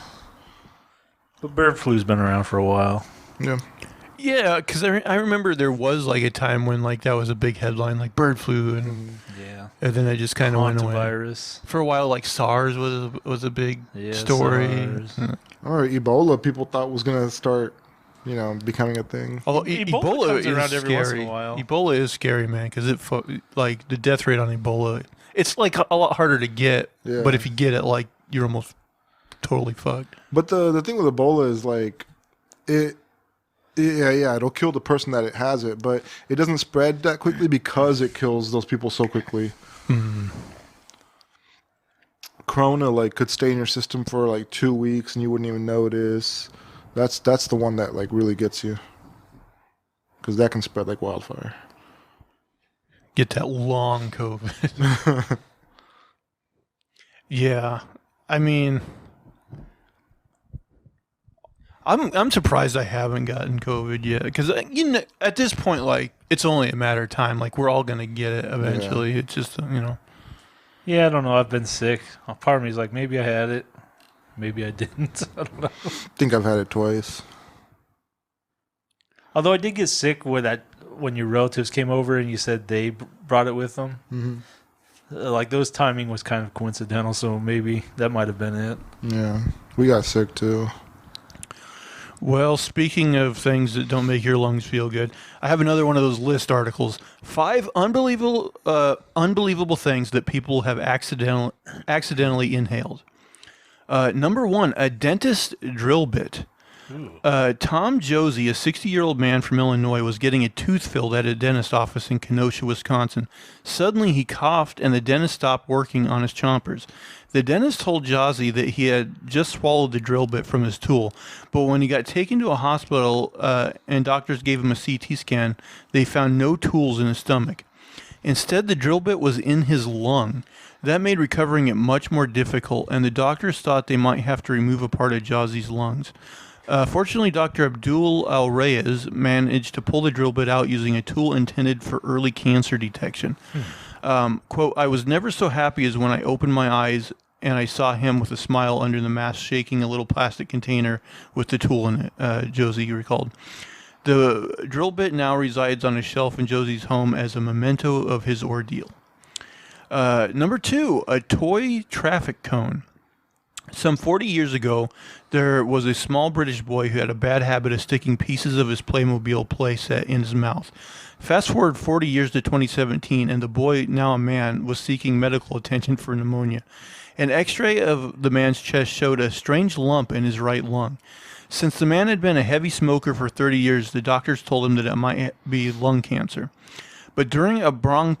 But bird flu's been around for a while. yeah. Yeah, because I remember there was like a time when like that was a big headline, like bird flu, Yeah. and then it just kind of went away. Hantavirus. For a while, like SARS was a big Yeah, story. SARS. Or Ebola, people thought was going to start, becoming a thing. Although Ebola Ebola comes is around every scary. once in a while. Ebola is scary, man, because like the death rate on Ebola, it's like a lot harder to get. Yeah. But if you get it, like you're almost totally fucked. But the thing with Ebola is like Yeah, it'll kill the person that it has it, but it doesn't spread that quickly because it kills those people so quickly. Corona like could stay in your system for like 2 weeks and you wouldn't even notice. That's the one that like really gets you, because that can spread like wildfire. Get that long COVID. Yeah, I mean, I'm surprised I haven't gotten COVID yet, because at this point, like, it's only a matter of time. Like, we're all gonna get it eventually. Yeah. It's just Yeah, I don't know. I've been sick. Part of me is like, maybe I had it, maybe I didn't. I don't know. I think I've had it twice. Although I did get sick when your relatives came over and you said they brought it with them. Mm-hmm. Like, those timing was kind of coincidental, so maybe that might have been it. Yeah, we got sick too. Well, speaking of things that don't make your lungs feel good, I have another one of those list articles. 5 unbelievable things that people have accidentally inhaled. Number 1, a dentist drill bit. Tom Josie, a 60-year-old man from Illinois, was getting a tooth filled at a dentist office in Kenosha, Wisconsin. Suddenly, he coughed, and the dentist stopped working on his chompers. The dentist told Josie that he had just swallowed the drill bit from his tool, but when he got taken to a hospital and doctors gave him a CT scan, they found no tools in his stomach. Instead, the drill bit was in his lung. That made recovering it much more difficult, and the doctors thought they might have to remove a part of Josie's lungs. Fortunately, Dr. Abdul Al-Reyes managed to pull the drill bit out using a tool intended for early cancer detection. Quote, I was never so happy as when I opened my eyes and I saw him with a smile under the mask shaking a little plastic container with the tool in it, Josie recalled. The drill bit now resides on a shelf in Josie's home as a memento of his ordeal. Number 2, a toy traffic cone. Some 40 years ago, there was a small British boy who had a bad habit of sticking pieces of his Playmobil playset in his mouth. Fast forward 40 years to 2017, and the boy, now a man, was seeking medical attention for pneumonia. An x-ray of the man's chest showed a strange lump in his right lung. Since the man had been a heavy smoker for 30 years, the doctors told him that it might be lung cancer. But during a bronchoscopy,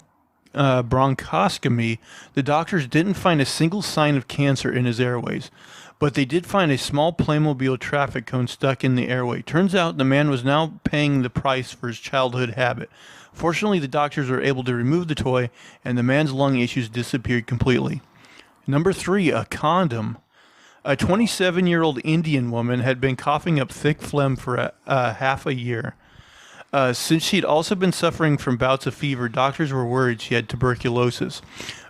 the doctors didn't find a single sign of cancer in his airways, but they did find a small Playmobil traffic cone stuck in the airway. Turns out the man was now paying the price for his childhood habit. Fortunately, the doctors were able to remove the toy, and the man's lung issues disappeared completely. Number 3, a condom. A 27-year-old Indian woman had been coughing up thick phlegm for half a year. Since she'd also been suffering from bouts of fever, doctors were worried she had tuberculosis.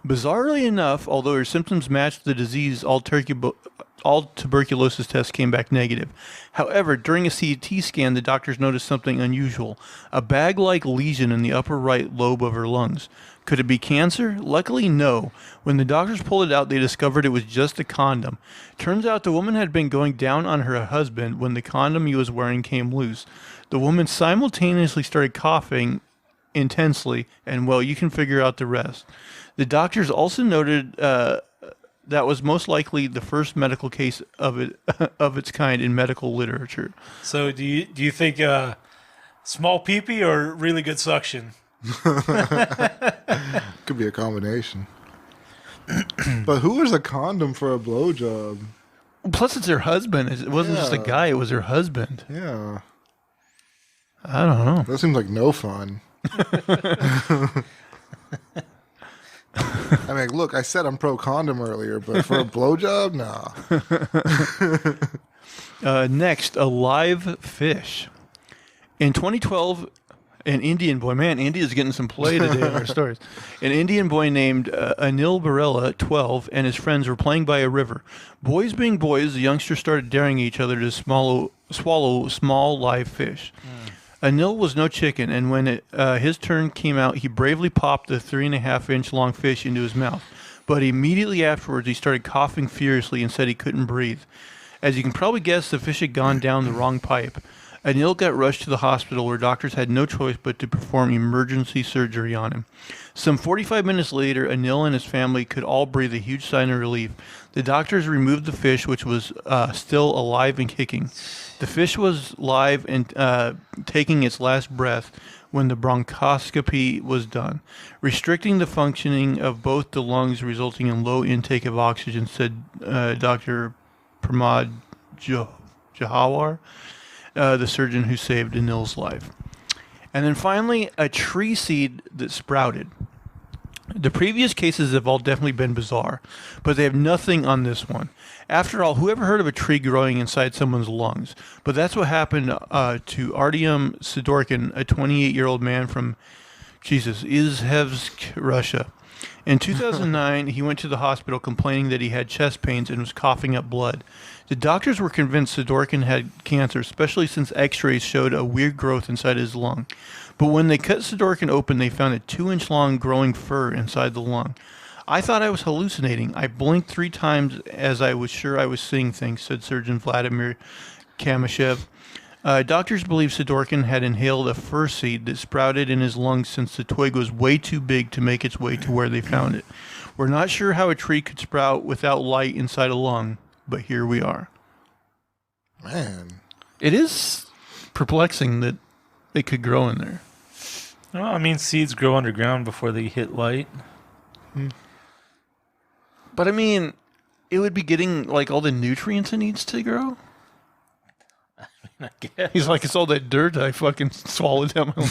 Bizarrely enough, although her symptoms matched the disease, all tuberculosis tests came back negative. However, during a CT scan, the doctors noticed something unusual, a bag-like lesion in the upper right lobe of her lungs. Could it be cancer? Luckily, no. When the doctors pulled it out, they discovered it was just a condom. Turns out the woman had been going down on her husband when the condom he was wearing came loose. The woman simultaneously started coughing intensely, and, well, you can figure out the rest. The doctors also noted that was most likely the first medical case of its kind in medical literature. So do you think small pee-pee or really good suction? Could be a combination. But who wears a condom for a blowjob? Plus, it's her husband. It wasn't just a guy. It was her husband. Yeah. I don't know. That seems like no fun. I mean, look, I said I'm pro condom earlier, but for a blowjob, nah. Next, a live fish. In 2012, an Indian boy, man, India's getting some play today in our stories. An Indian boy named Anil Barela, 12, and his friends were playing by a river. Boys being boys, the youngsters started daring each other to swallow small live fish. Anil was no chicken, and when his turn came out, he bravely popped the 3.5-inch long fish into his mouth. But immediately afterwards, he started coughing furiously and said he couldn't breathe. As you can probably guess, the fish had gone down the wrong pipe. Anil got rushed to the hospital where doctors had no choice but to perform emergency surgery on him. Some 45 minutes later, Anil and his family could all breathe a huge sigh of relief. The doctors removed the fish, which was still alive and kicking. The fish was live and taking its last breath when the bronchoscopy was done, restricting the functioning of both the lungs, resulting in low intake of oxygen, said Dr. Pramod Jawahar, the surgeon who saved Anil's life. And then finally, a tree seed that sprouted. The previous cases have all definitely been bizarre, but they have nothing on this one. After all, whoever heard of a tree growing inside someone's lungs? But that's what happened to Artyom Sidorkin, a 28-year-old man from, Izhevsk, Russia. In 2009, he went to the hospital complaining that he had chest pains and was coughing up blood. The doctors were convinced Sidorkin had cancer, especially since x-rays showed a weird growth inside his lung. But when they cut Sidorkin open, they found a 2-inch long growing fur inside the lung. I thought I was hallucinating. I blinked 3 times as I was sure I was seeing things, said Surgeon Vladimir Kamashev. Doctors believe Sidorkin had inhaled a fir seed that sprouted in his lungs since the twig was way too big to make its way to where they found it. We're not sure how a tree could sprout without light inside a lung, but here we are. Man. It is perplexing that they could grow in there. Well, I mean, seeds grow underground before they hit light. But I mean, it would be getting like all the nutrients it needs to grow. I guess. He's like, it's all that dirt I fucking swallowed down my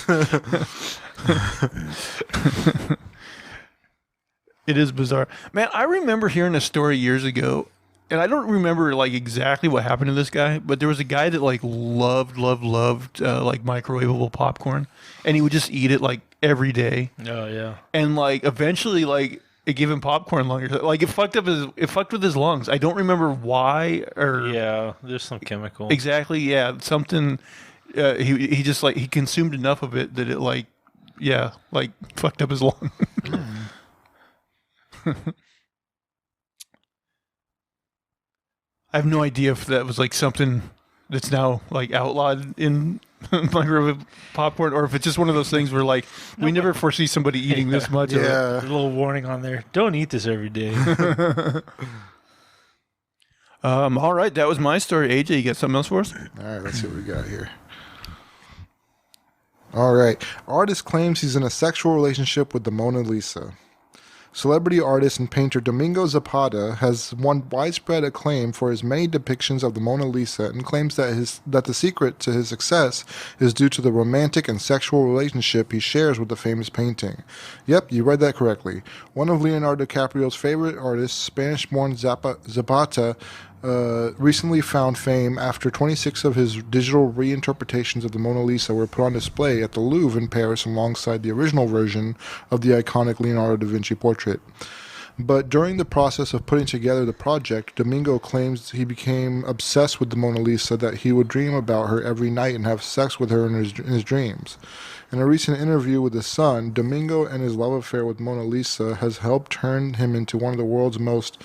It is bizarre. Man, I remember hearing a story years ago, and I don't remember like exactly what happened to this guy, but there was a guy that like loved like microwavable popcorn, and he would just eat it like every day. Oh yeah. And like eventually like it gave him popcorn lung, like it fucked with his lungs. I don't remember why or Yeah, there's some chemical. exactly. Yeah, something. He just like he consumed enough of it that it like fucked up his lung. I have no idea if that was like something that's now like outlawed in microwave popcorn, or if it's just one of those things where like we never foresee somebody eating this much of it. There's a little warning on there. Don't eat this every day. All right, that was my story. AJ, you got something else for us? All right, let's see what we got here. All right. Artist claims he's in a sexual relationship with the Mona Lisa. Celebrity artist and painter Domingo Zapata has won widespread acclaim for his many depictions of the Mona Lisa and claims that the secret to his success is due to the romantic and sexual relationship he shares with the famous painting. Yep, you read that correctly. One of Leonardo DiCaprio's favorite artists, Spanish-born Zapata, recently found fame after 26 of his digital reinterpretations of the Mona Lisa were put on display at the Louvre in Paris alongside the original version of the iconic Leonardo da Vinci portrait. But during the process of putting together the project, Domingo claims he became obsessed with the Mona Lisa, that he would dream about her every night and have sex with her in his dreams. In a recent interview with The Sun, Domingo and his love affair with Mona Lisa has helped turn him into one of the world's most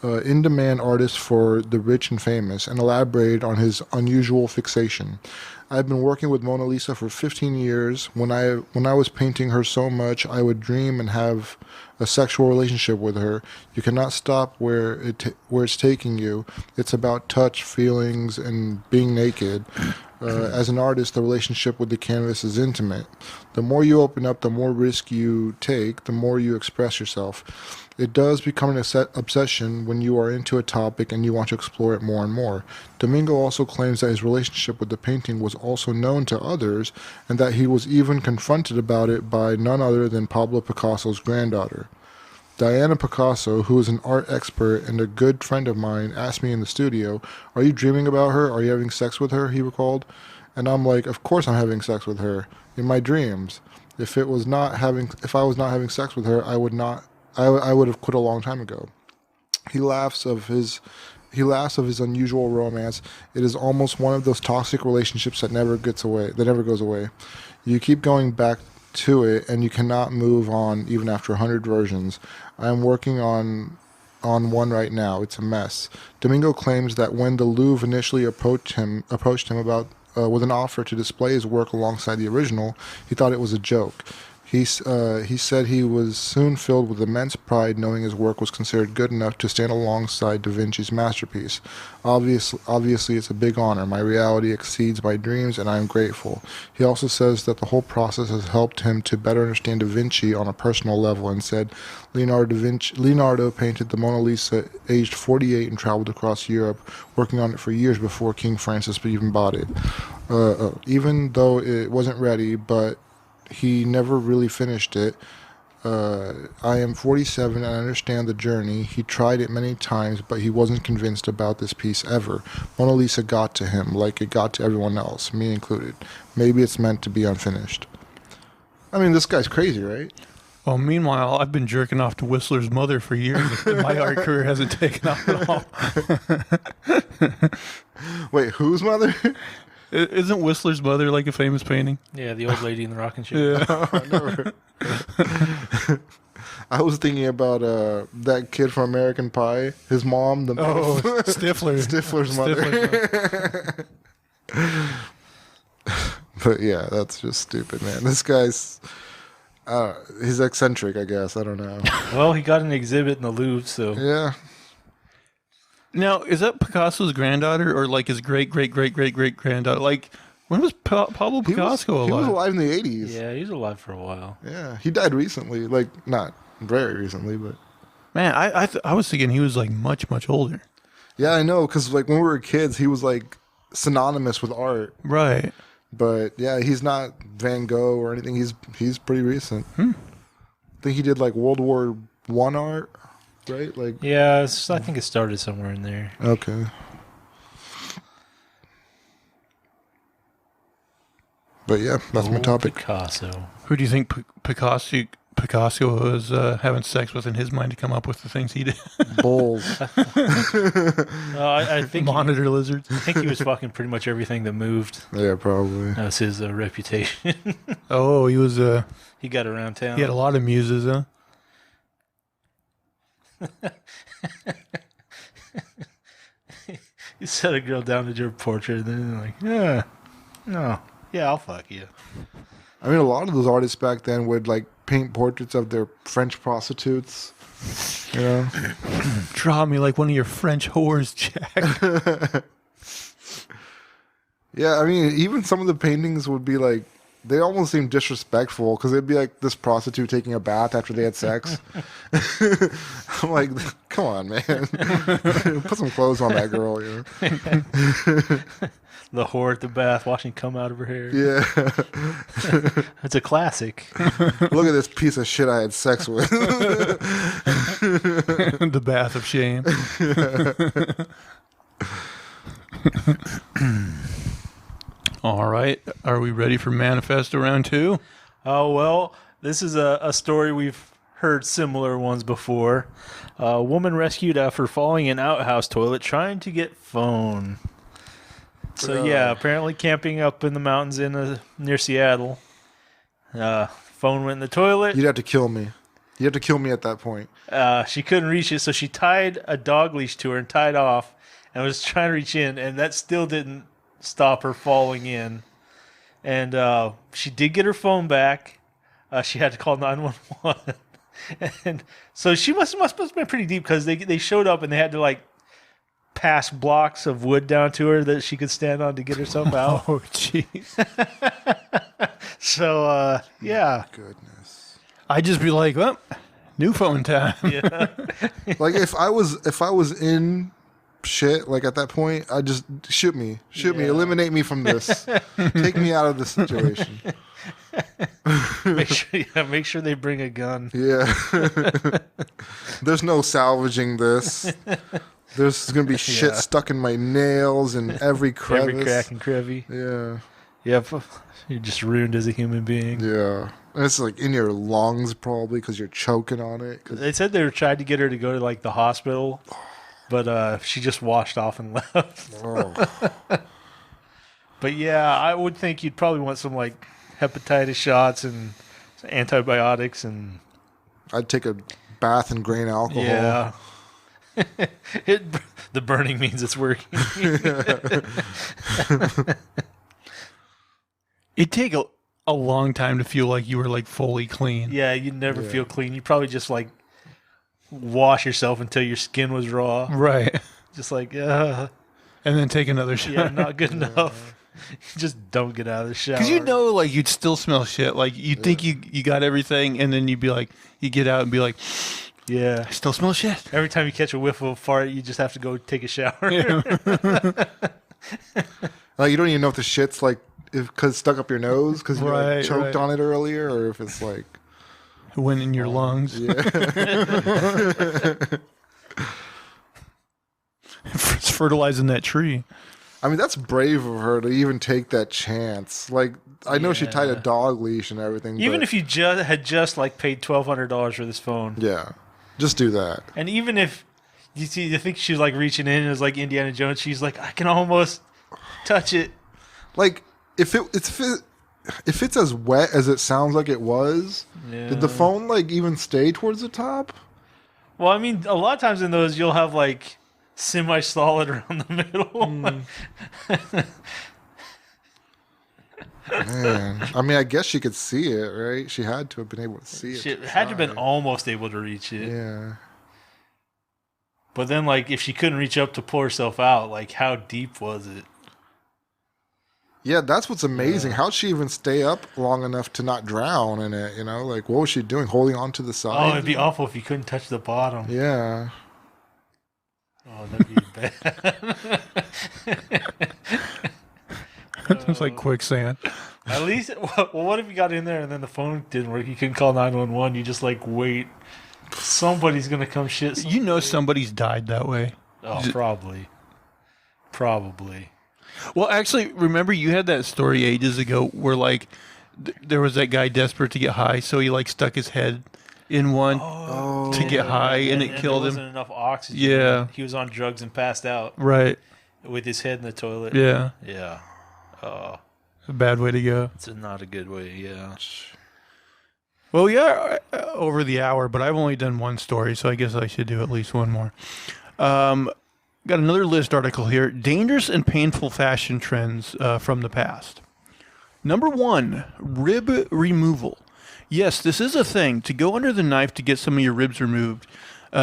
in-demand artist for the rich and famous, and elaborated on his unusual fixation. I've been working with Mona Lisa for 15 years. When I was painting her so much, I would dream and have a sexual relationship with her. You cannot stop where it's taking you. It's about touch, feelings, and being naked. As an artist, the relationship with the canvas is intimate. The more you open up, the more risk you take, the more you express yourself. It does become an obsession when you are into a topic and you want to explore it more and more. Domingo also claims that his relationship with the painting was also known to others, and that he was even confronted about it by none other than Pablo Picasso's granddaughter. Diana Picasso, who is an art expert and a good friend of mine, asked me in the studio, "Are you dreaming about her? Are you having sex with her?" he recalled. And I'm like, "Of course I'm having sex with her. In my dreams. If I was not having sex with her, I would have quit a long time ago." He laughs of his unusual romance. It is almost one of those toxic relationships that never goes away. You keep going back to it and you cannot move on even after 100 versions. I am working on one right now. It's a mess. Domingo claims that when the Louvre initially approached him about with an offer to display his work alongside the original, he thought it was a joke. He said he was soon filled with immense pride knowing his work was considered good enough to stand alongside Da Vinci's masterpiece. Obviously, it's a big honor. My reality exceeds my dreams, and I am grateful. He also says that the whole process has helped him to better understand Da Vinci on a personal level, and said Leonardo painted the Mona Lisa aged 48 and traveled across Europe, working on it for years before King Francis even bought it. Even though it wasn't ready, but he never really finished it. I am 47 and I understand the journey. He tried it many times, but he wasn't convinced about this piece ever. Mona Lisa got to him like it got to everyone else, me included. Maybe it's meant to be unfinished. I mean, this guy's crazy, right? Well, meanwhile, I've been jerking off to Whistler's mother for years. And my art career hasn't taken off at all. Wait, whose mother? Isn't Whistler's mother like a famous painting? Yeah, the old lady in the rocking chair. Yeah. I was thinking about that kid from American Pie. His mom, Stifler. Stifler's mother. But yeah, that's just stupid, man. This guy's he's eccentric, I guess. I don't know. Well, he got an exhibit in the Louvre, so Yeah. Now, is that Picasso's granddaughter or like his great-great-great-great-great-granddaughter? Like, when was Pablo Picasso alive? He was alive in the 80s. yeah, he was alive for a while. Yeah, he died recently. Like, not very recently, but Man, I was thinking he was like much older. yeah, I know. Because like when we were kids, he was like synonymous with art. Right. But yeah, he's not Van Gogh or anything. He's pretty recent. I think he did like World War I art, right? Like Yeah, I think it started somewhere in there. okay. But yeah, that's my Old topic. Picasso. Who do you think Picasso was having sex with in his mind to come up with the things he did? Bulls. I think Monitor lizards. I think he was fucking pretty much everything that moved. Yeah, probably. That was his reputation. Oh, he was. He got around town. He had a lot of muses, huh? You set a girl down to do a portrait, and then like, yeah, no, yeah, I'll fuck you. I mean, a lot of those artists back then would like paint portraits of their French prostitutes. You know, Draw me like one of your French whores, Jack. yeah. I mean, even some of the paintings would be like they almost seem disrespectful because it'd be like this prostitute taking a bath after they had sex. I'm like, come on, man, put some clothes on that girl. You know? The whore at the bath watching come out of her hair. Yeah. It's a classic. Look at this piece of shit I had sex with. The bath of shame. All right. Are we ready for Manifesto round 2? Oh, well, this is a story we've heard similar ones before. A woman rescued after falling in outhouse toilet trying to get phone. So, yeah, apparently camping up in the mountains near Seattle. Phone went in the toilet. You'd have to kill me. You have to kill me at that point. She couldn't reach it, so she tied a dog leash to her and tied off and was trying to reach in, and that still didn't stop her falling in. And she did get her phone back. She had to call 911. And so she must have been pretty deep because they showed up and they had to like pass blocks of wood down to her that she could stand on to get herself out. Oh, jeez. So, yeah. Goodness. I'd just be like, well, new phone time. Yeah. Like if I was in shit, like at that point, I just shoot me, eliminate me from this, take me out of this situation. Make sure they bring a gun. Yeah. There's no salvaging this. There's gonna be shit stuck in my nails and every crevice. Every crack and crevy. Yeah. Yep. You're just ruined as a human being. Yeah. And it's like in your lungs probably because you're choking on it. They said they tried to get her to go to like the hospital, but she just washed off and left. Oh. But yeah, I would think you'd probably want some like hepatitis shots and antibiotics and I'd take a bath in grain alcohol. yeah. The burning means it's working. It'd take a long time to feel like you were like fully clean. Yeah, you'd never feel clean. You probably just like wash yourself until your skin was raw. Right. Just like, And then take another shower. yeah, not good enough. Just don't get out of the shower. Because like you'd still smell shit. Like you'd think you got everything, and then you'd be like, you get out and be like, yeah, I still smell shit. every time you catch a whiff of a fart, you just have to go take a shower. Like you don't even know if the shit's like because it's stuck up your nose because you Right, choked right. on it earlier, or if it's like It went in your lungs. It's fertilizing that tree. I mean, that's brave of her to even take that chance. Like, I know she tied a Yeah. dog leash and everything. Even but, if you had like paid $1,200 for this phone, yeah, just do that. and even if you think she's like reaching in, and it was like Indiana Jones, she's like, I can almost touch it. Like, if it's as wet as it sounds like it was, did the phone like even stay towards the top? Well, I mean, a lot of times in those, you'll have like semi-solid around the middle. Man, I mean, I guess she could see it, right? She had to have been able to see it. She to the had to have been side. almost able to reach it. Yeah. But then, like, if she couldn't reach up to pull herself out, like, how deep was it? Yeah, that's what's amazing. How'd she even stay up long enough to not drown in it? You know, like what was she doing? Holding on to the side? Oh, it'd be awful if you couldn't touch the bottom. Yeah. Oh, that'd be bad. It's like quicksand. At least, well, what if you got in there and then the phone didn't work? You couldn't call 911. You just, like, wait. Somebody's going to come shit. You know somebody's died that way. Oh, probably. Probably. Well, actually, remember you had that story ages ago where like there was that guy desperate to get high, so he like stuck his head in one to get high, and it killed there him. wasn't enough oxygen. Yeah. He was on drugs and passed out Right. with his head in the toilet. Yeah. Yeah. Oh, A bad way to go. it's not a good way. Yeah. Well, yeah, over the hour, but I've only done one story, so I guess I should do at least one more. Got another list article here. Dangerous and painful fashion trends from the past. Number 1, rib removal. Yes, this is a thing. To go under the knife to get some of your ribs removed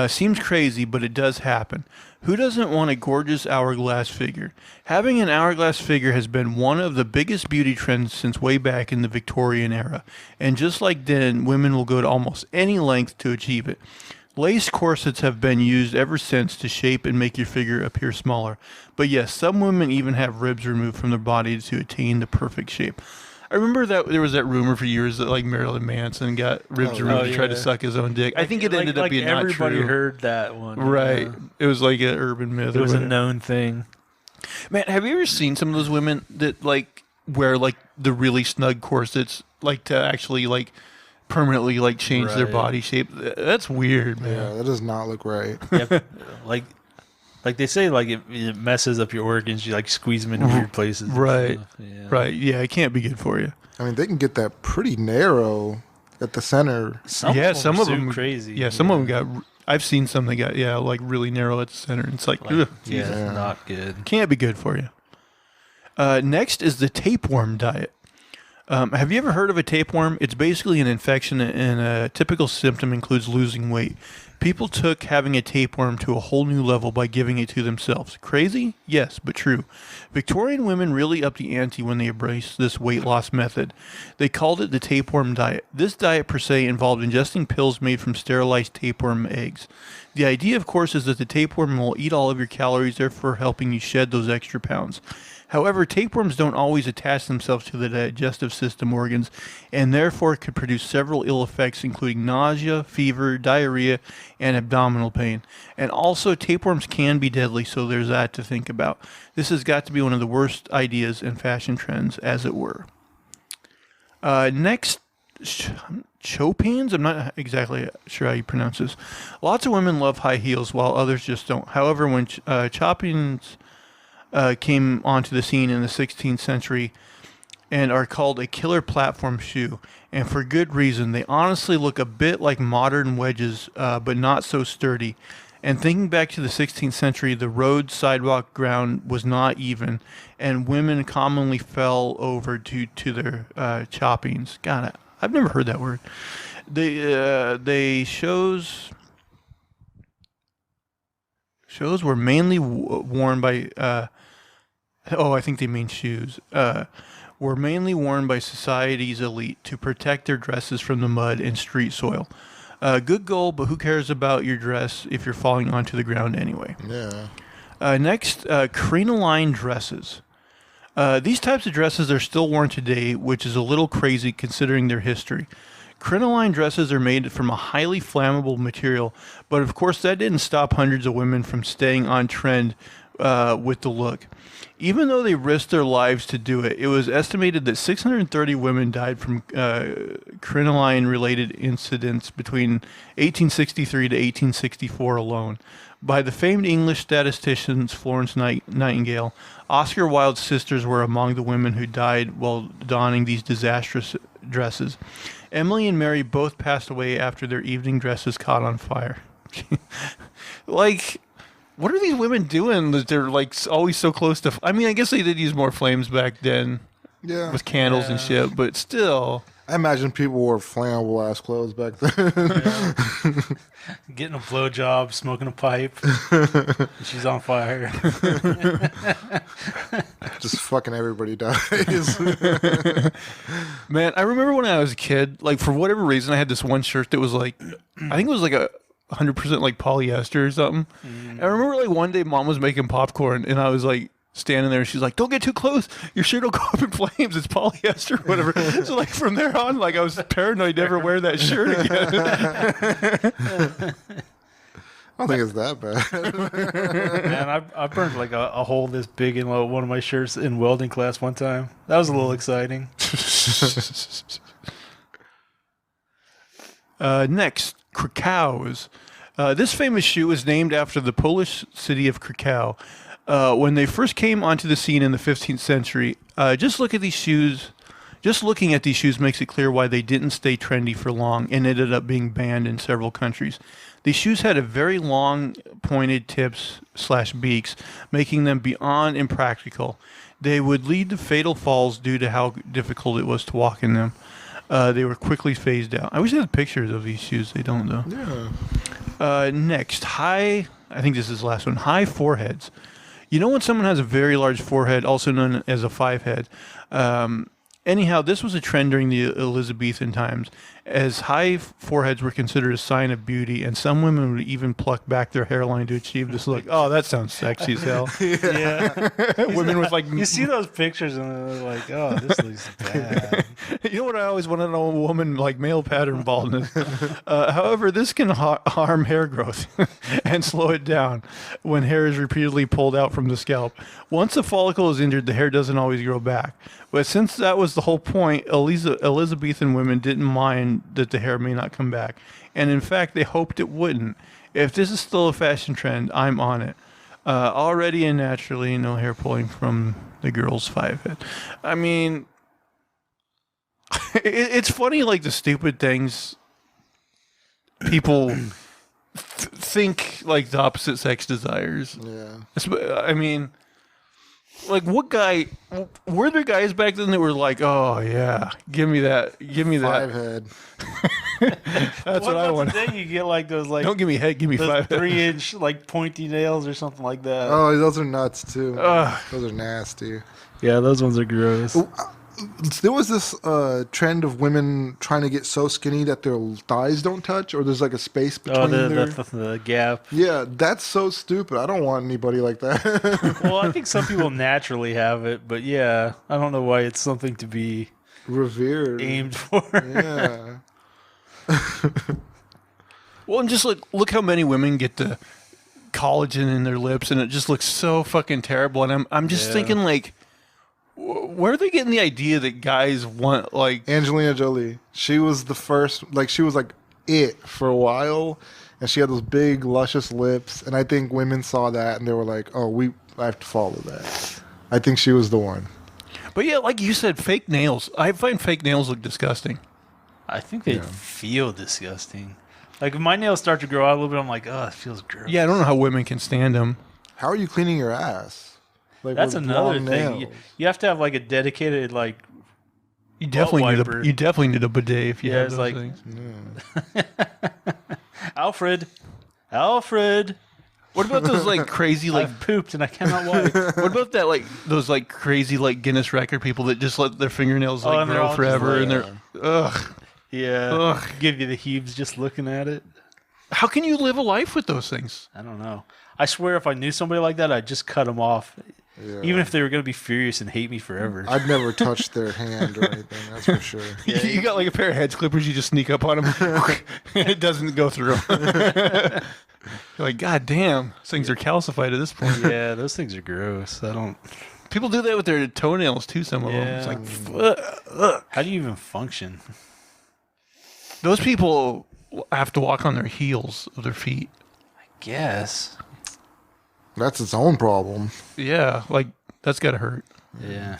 seems crazy, but it does happen. Who doesn't want a gorgeous hourglass figure? Having an hourglass figure has been one of the biggest beauty trends since way back in the Victorian era. And just like then, women will go to almost any length to achieve it. Lace corsets have been used ever since to shape and make your figure appear smaller. But yes, some women even have ribs removed from their body to attain the perfect shape. I remember that there was that rumor for years that like Marilyn Manson got ribs removed to try to yeah. suck his own dick. I think it ended up being not true. Everybody heard that one. Right. Yeah. It was like an urban myth. It or was a whatever. known thing. Man, have you ever seen some of those women that like wear like the really snug corsets like to actually like permanently like change their Right. body shape? That's weird, man. Yeah, that does not look right. Yep. Like they say, like it messes up your organs. You like squeeze them into weird places. and Right. stuff. Yeah. Right. Yeah, it can't be good for you. I mean, they can get that pretty narrow at the center. Some Some of are them crazy. Yeah, some of them got. I've seen some that got like really narrow at the center. It's like, ugh, Yeah, Jesus. Yeah. not good. Can't be good for you. Next is the tapeworm diet. Have you ever heard of a tapeworm? It's basically an infection, and a typical symptom includes losing weight. People took having a tapeworm to a whole new level by giving it to themselves. Crazy? Yes, but true. Victorian women really upped the ante when they embraced this weight loss method. They called it the tapeworm diet. This diet per se involved ingesting pills made from sterilized tapeworm eggs. The idea, of course, is that the tapeworm will eat all of your calories, therefore helping you shed those extra pounds. However, tapeworms don't always attach themselves to the digestive system organs, and therefore could produce several ill effects, including nausea, fever, diarrhea, and abdominal pain. And also, tapeworms can be deadly, so there's that to think about. This has got to be one of the worst ideas and fashion trends, as it were. Next, Chopins? I'm not exactly sure how you pronounce this. Lots of women love high heels, while others just don't. However, when Chopins came onto the scene in the 16th century and are called a killer platform shoe, and for good reason. They honestly look a bit like modern wedges, but not so sturdy. And thinking back to the 16th century, the road sidewalk ground was not even, and women commonly fell over due to their choppings. God, I've never heard that word. They shows were mainly worn by. I think they mean shoes. Were mainly worn by society's elite to protect their dresses from the mud and street soil. Good goal, but who cares about your dress if you're falling onto the ground anyway? Yeah. Next, crinoline dresses. These types of dresses are still worn today, which is a little crazy considering their history. Crinoline dresses are made from a highly flammable material, but of course that didn't stop hundreds of women from staying on trend with the look. Even though they risked their lives to do it, it was estimated that 630 women died from crinoline-related incidents between 1863 to 1864 alone. By the famed English statistician Florence Nightingale, Oscar Wilde's sisters were among the women who died while donning these disastrous dresses. Emily and Mary both passed away after their evening dresses caught on fire. Like... What are these women doing that they're like always so close to? I mean, I guess they did use more flames back then, with candles and shit. But still, I imagine people wore flammable ass clothes back then. Getting a blowjob, smoking a pipe. She's on fire. Just fucking everybody dies. Man, I remember when I was a kid. Like for whatever reason, I had this one shirt that was like, I think it was like a 100% like polyester or something. I remember like one day mom was making popcorn and I was like standing there and she's like, don't get too close, your shirt will go up in flames, it's polyester or whatever. So like from there on, like I was paranoid to never wear that shirt again. I don't think it's that bad. Man, I burned like a hole this big in one of my shirts in welding class one time. That was a little exciting. Next, Krakows. This famous shoe was named after the Polish city of Krakow. When they first came onto the scene in the 15th century, just looking at these shoes makes it clear why they didn't stay trendy for long and ended up being banned in several countries. These shoes had a very long pointed tips / beaks, making them beyond impractical. They would lead to fatal falls due to how difficult it was to walk in them. They were quickly phased out. I wish they had pictures of these shoes. They don't, though. Yeah. Next, I think this is the last one, high foreheads. You know when someone has a very large forehead, also known as a five head? Anyhow, this was a trend during the Elizabethan times, as high foreheads were considered a sign of beauty, and some women would even pluck back their hairline to achieve this look. Oh, that sounds sexy as hell. Yeah. Women with like... You see those pictures and they're like, oh, this looks bad. You know what I always want to know? A woman like male pattern baldness. However, this can harm hair growth and slow it down when hair is repeatedly pulled out from the scalp. Once a follicle is injured, the hair doesn't always grow back. But since that was the whole point, Elizabethan women didn't mind that the hair may not come back. And in fact, they hoped it wouldn't. If this is still a fashion trend, I'm on it. Already and naturally, no hair pulling from the girl's five head. I mean, it's funny, like the stupid things people think like the opposite sex desires. Yeah. I mean, like what guy? Were there guys back then that were like, "Oh yeah, give me that, Five head. That's what I want." Then you get like those like Don't give me head, give me those 5 head. 3-inch like pointy nails or something like that. Oh, those are nuts too. Ugh. Those are nasty. Yeah, those ones are gross. There was this trend of women trying to get so skinny that their thighs don't touch, or there's like a space between the gap. Yeah, that's so stupid. I don't want anybody like that. Well, I think some people naturally have it, but yeah, I don't know why it's something to be Revered. aimed for. Yeah. Well, and just look how many women get the collagen in their lips, and it just looks so fucking terrible. And I'm just thinking like, where are they getting the idea that guys want like Angelina Jolie? She was the first, like she was like it for a while, and she had those big luscious lips, and I think women saw that and they were like, oh, I have to follow that. I think she was the one. But yeah, like you said, fake nails. I find fake nails look disgusting. I think they feel disgusting. Like if my nails start to grow out a little bit, I'm like, oh, it feels gross. Yeah, I don't know how women can stand them. How are you cleaning your ass? Like That's with another long thing. nails? You have to have like a dedicated like. You definitely wiper. need a bidet if you Yeah, have it's those like- things. Alfred. What about those like crazy like? I've pooped and I cannot wipe. What about that like those like crazy like Guinness record people that just let their fingernails Oh, like and they're grow all just forever like- and they're ugh. Yeah. Ugh. Give you the heaves just looking at it. How can you live a life with those things? I don't know. I swear if I knew somebody like that, I'd just cut them off. Yeah. Even if they were going to be furious and hate me forever. I'd never touch their hand or anything. That's for sure. You got like a pair of hedge clippers, you just sneak up on them, and it doesn't go through. You're like, God damn, these things are calcified at this point. Yeah, those things are gross. I don't. People do that with their toenails too. Some of them. It's Yeah. like, ugh. How do you even function? Those people have to walk on their heels of their feet. Guess. That's its own problem. Yeah, like that's gotta hurt. Yeah.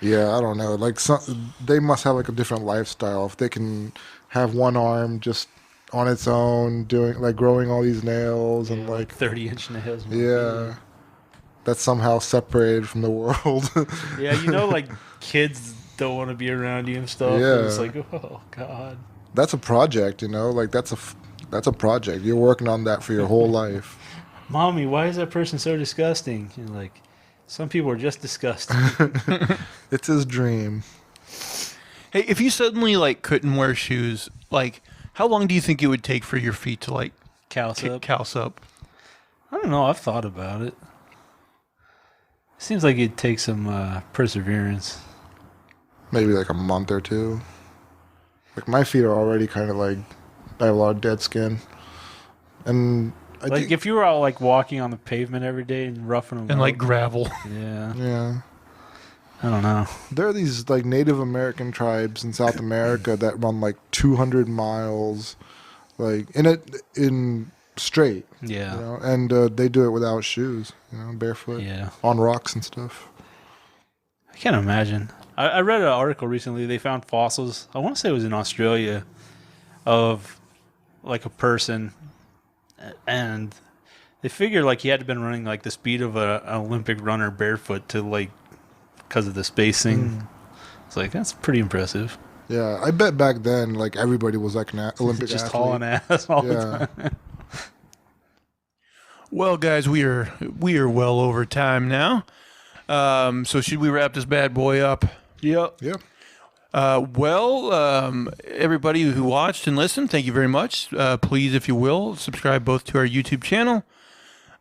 Yeah, I don't know. Like they must have like a different lifestyle if they can have one arm just on its own, doing like growing all these nails and like 30-inch nails. yeah, that's somehow separated from the world. Yeah, you know, like kids don't want to be around you and stuff. Yeah. And it's like, oh god. That's a project, you know. Like that's a project. You're working on that for your whole life. Mommy, why is that person so disgusting? You're like, some people are just disgusting. It's his dream. Hey, if you suddenly like couldn't wear shoes, like how long do you think it would take for your feet to like Callus up. calce up? I don't know. I've thought about it. Seems like it'd take some perseverance. Maybe like a month or two. Like my feet are already kind of like I have a lot of dead skin, and I Like think, if you were out like walking on the pavement every day and roughing them And like up. gravel. Yeah. yeah, I don't know. there are these like Native American tribes in South America that run like 200 miles, like in straight, Yeah. you know, and they do it without shoes, you know, barefoot Yeah. on rocks and stuff. I can't imagine. I read an article recently. They found fossils. I want to say it was in Australia of like a person, and they figured like he had to been running like the speed of an Olympic runner barefoot to like because of the spacing. It's like that's pretty impressive. Yeah, I bet back then like everybody was like an Olympic Just athlete. hauling ass all the Yeah. time. Well, guys, we are well over time now. So should we wrap this bad boy up? Yep. Yeah. Everybody who watched and listened, thank you very much. Please, if you will, subscribe both to our YouTube channel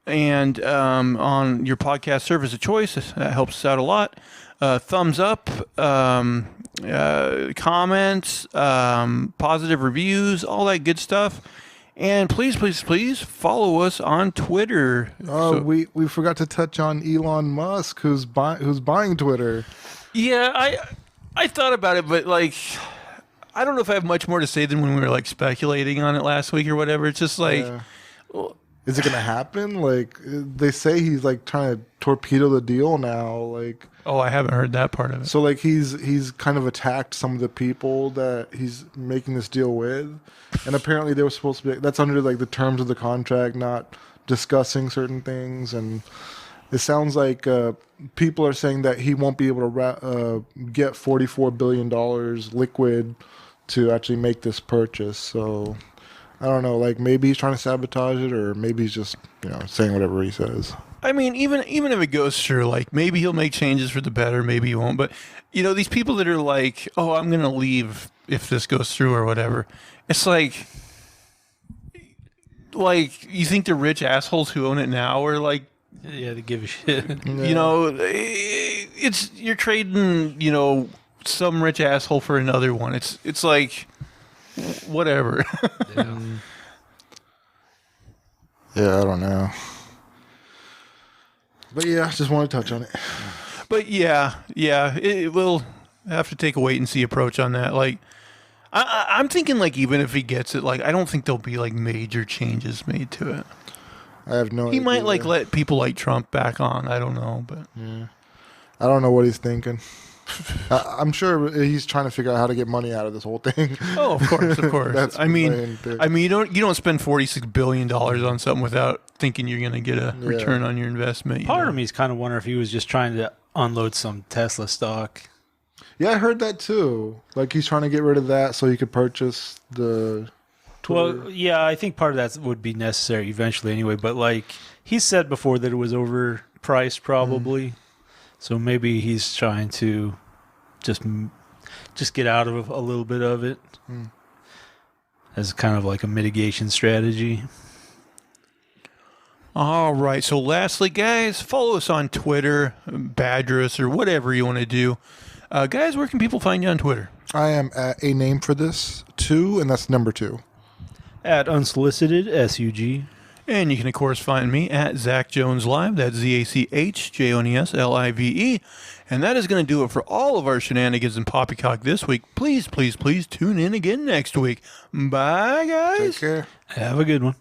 and on your podcast service of choice. That helps us out a lot. Thumbs up, comments, positive reviews, all that good stuff. And please, please, please follow us on Twitter. We forgot to touch on Elon Musk, who's buying Twitter. Yeah, I thought about it, but like, I don't know if I have much more to say than when we were like speculating on it last week or whatever. It's just like, Is it gonna happen? Like they say he's like trying to torpedo the deal now. Like oh, I haven't heard that part of it. so, like he's kind of attacked some of the people that he's making this deal with, and apparently they were supposed to be. That's under like the terms of the contract, not discussing certain things. And it sounds like people are saying that he won't be able to get $44 billion liquid to actually make this purchase. So I don't know, like maybe he's trying to sabotage it, or maybe he's just, saying whatever he says. I mean, even if it goes through, like maybe he'll make changes for the better, maybe he won't. But these people that are like, oh, I'm gonna leave if this goes through or whatever. It's like you think the rich assholes who own it now are like, Yeah, they give a shit. it's you're trading, some rich asshole for another one. It's like whatever. Yeah, I don't know. But yeah, just want to touch on it. But yeah, it will have to take a wait and see approach on that. Like, I'm thinking like even if he gets it, like I don't think there'll be like major changes made to it. I have no idea. He might like let people like Trump back on. I don't know, but I don't know what he's thinking. I'm sure he's trying to figure out how to get money out of this whole thing. Oh, of course, of course. That's I the mean, main thing. you don't spend $46 billion on something without thinking you're going to get a return on your investment. Part of me is kind of wondering if he was just trying to unload some Tesla stock. Yeah, I heard that too. Like he's trying to get rid of that so he could purchase the Twitter. Well, yeah, I think part of that would be necessary eventually anyway. But like he said before that it was overpriced probably. So maybe he's trying to just get out of a little bit of it as kind of like a mitigation strategy. All right. So lastly, guys, follow us on Twitter, badger us, or whatever you want to do. Guys, where can people find you on Twitter? I am at a name for this 2, and that's number 2. At Unsolicited SUG. And you can, of course, find me at Zach Jones Live. That's ZachJonesLive. And that is going to do it for all of our shenanigans and poppycock this week. Please, please, please tune in again next week. Bye, guys. Take care. Have a good one.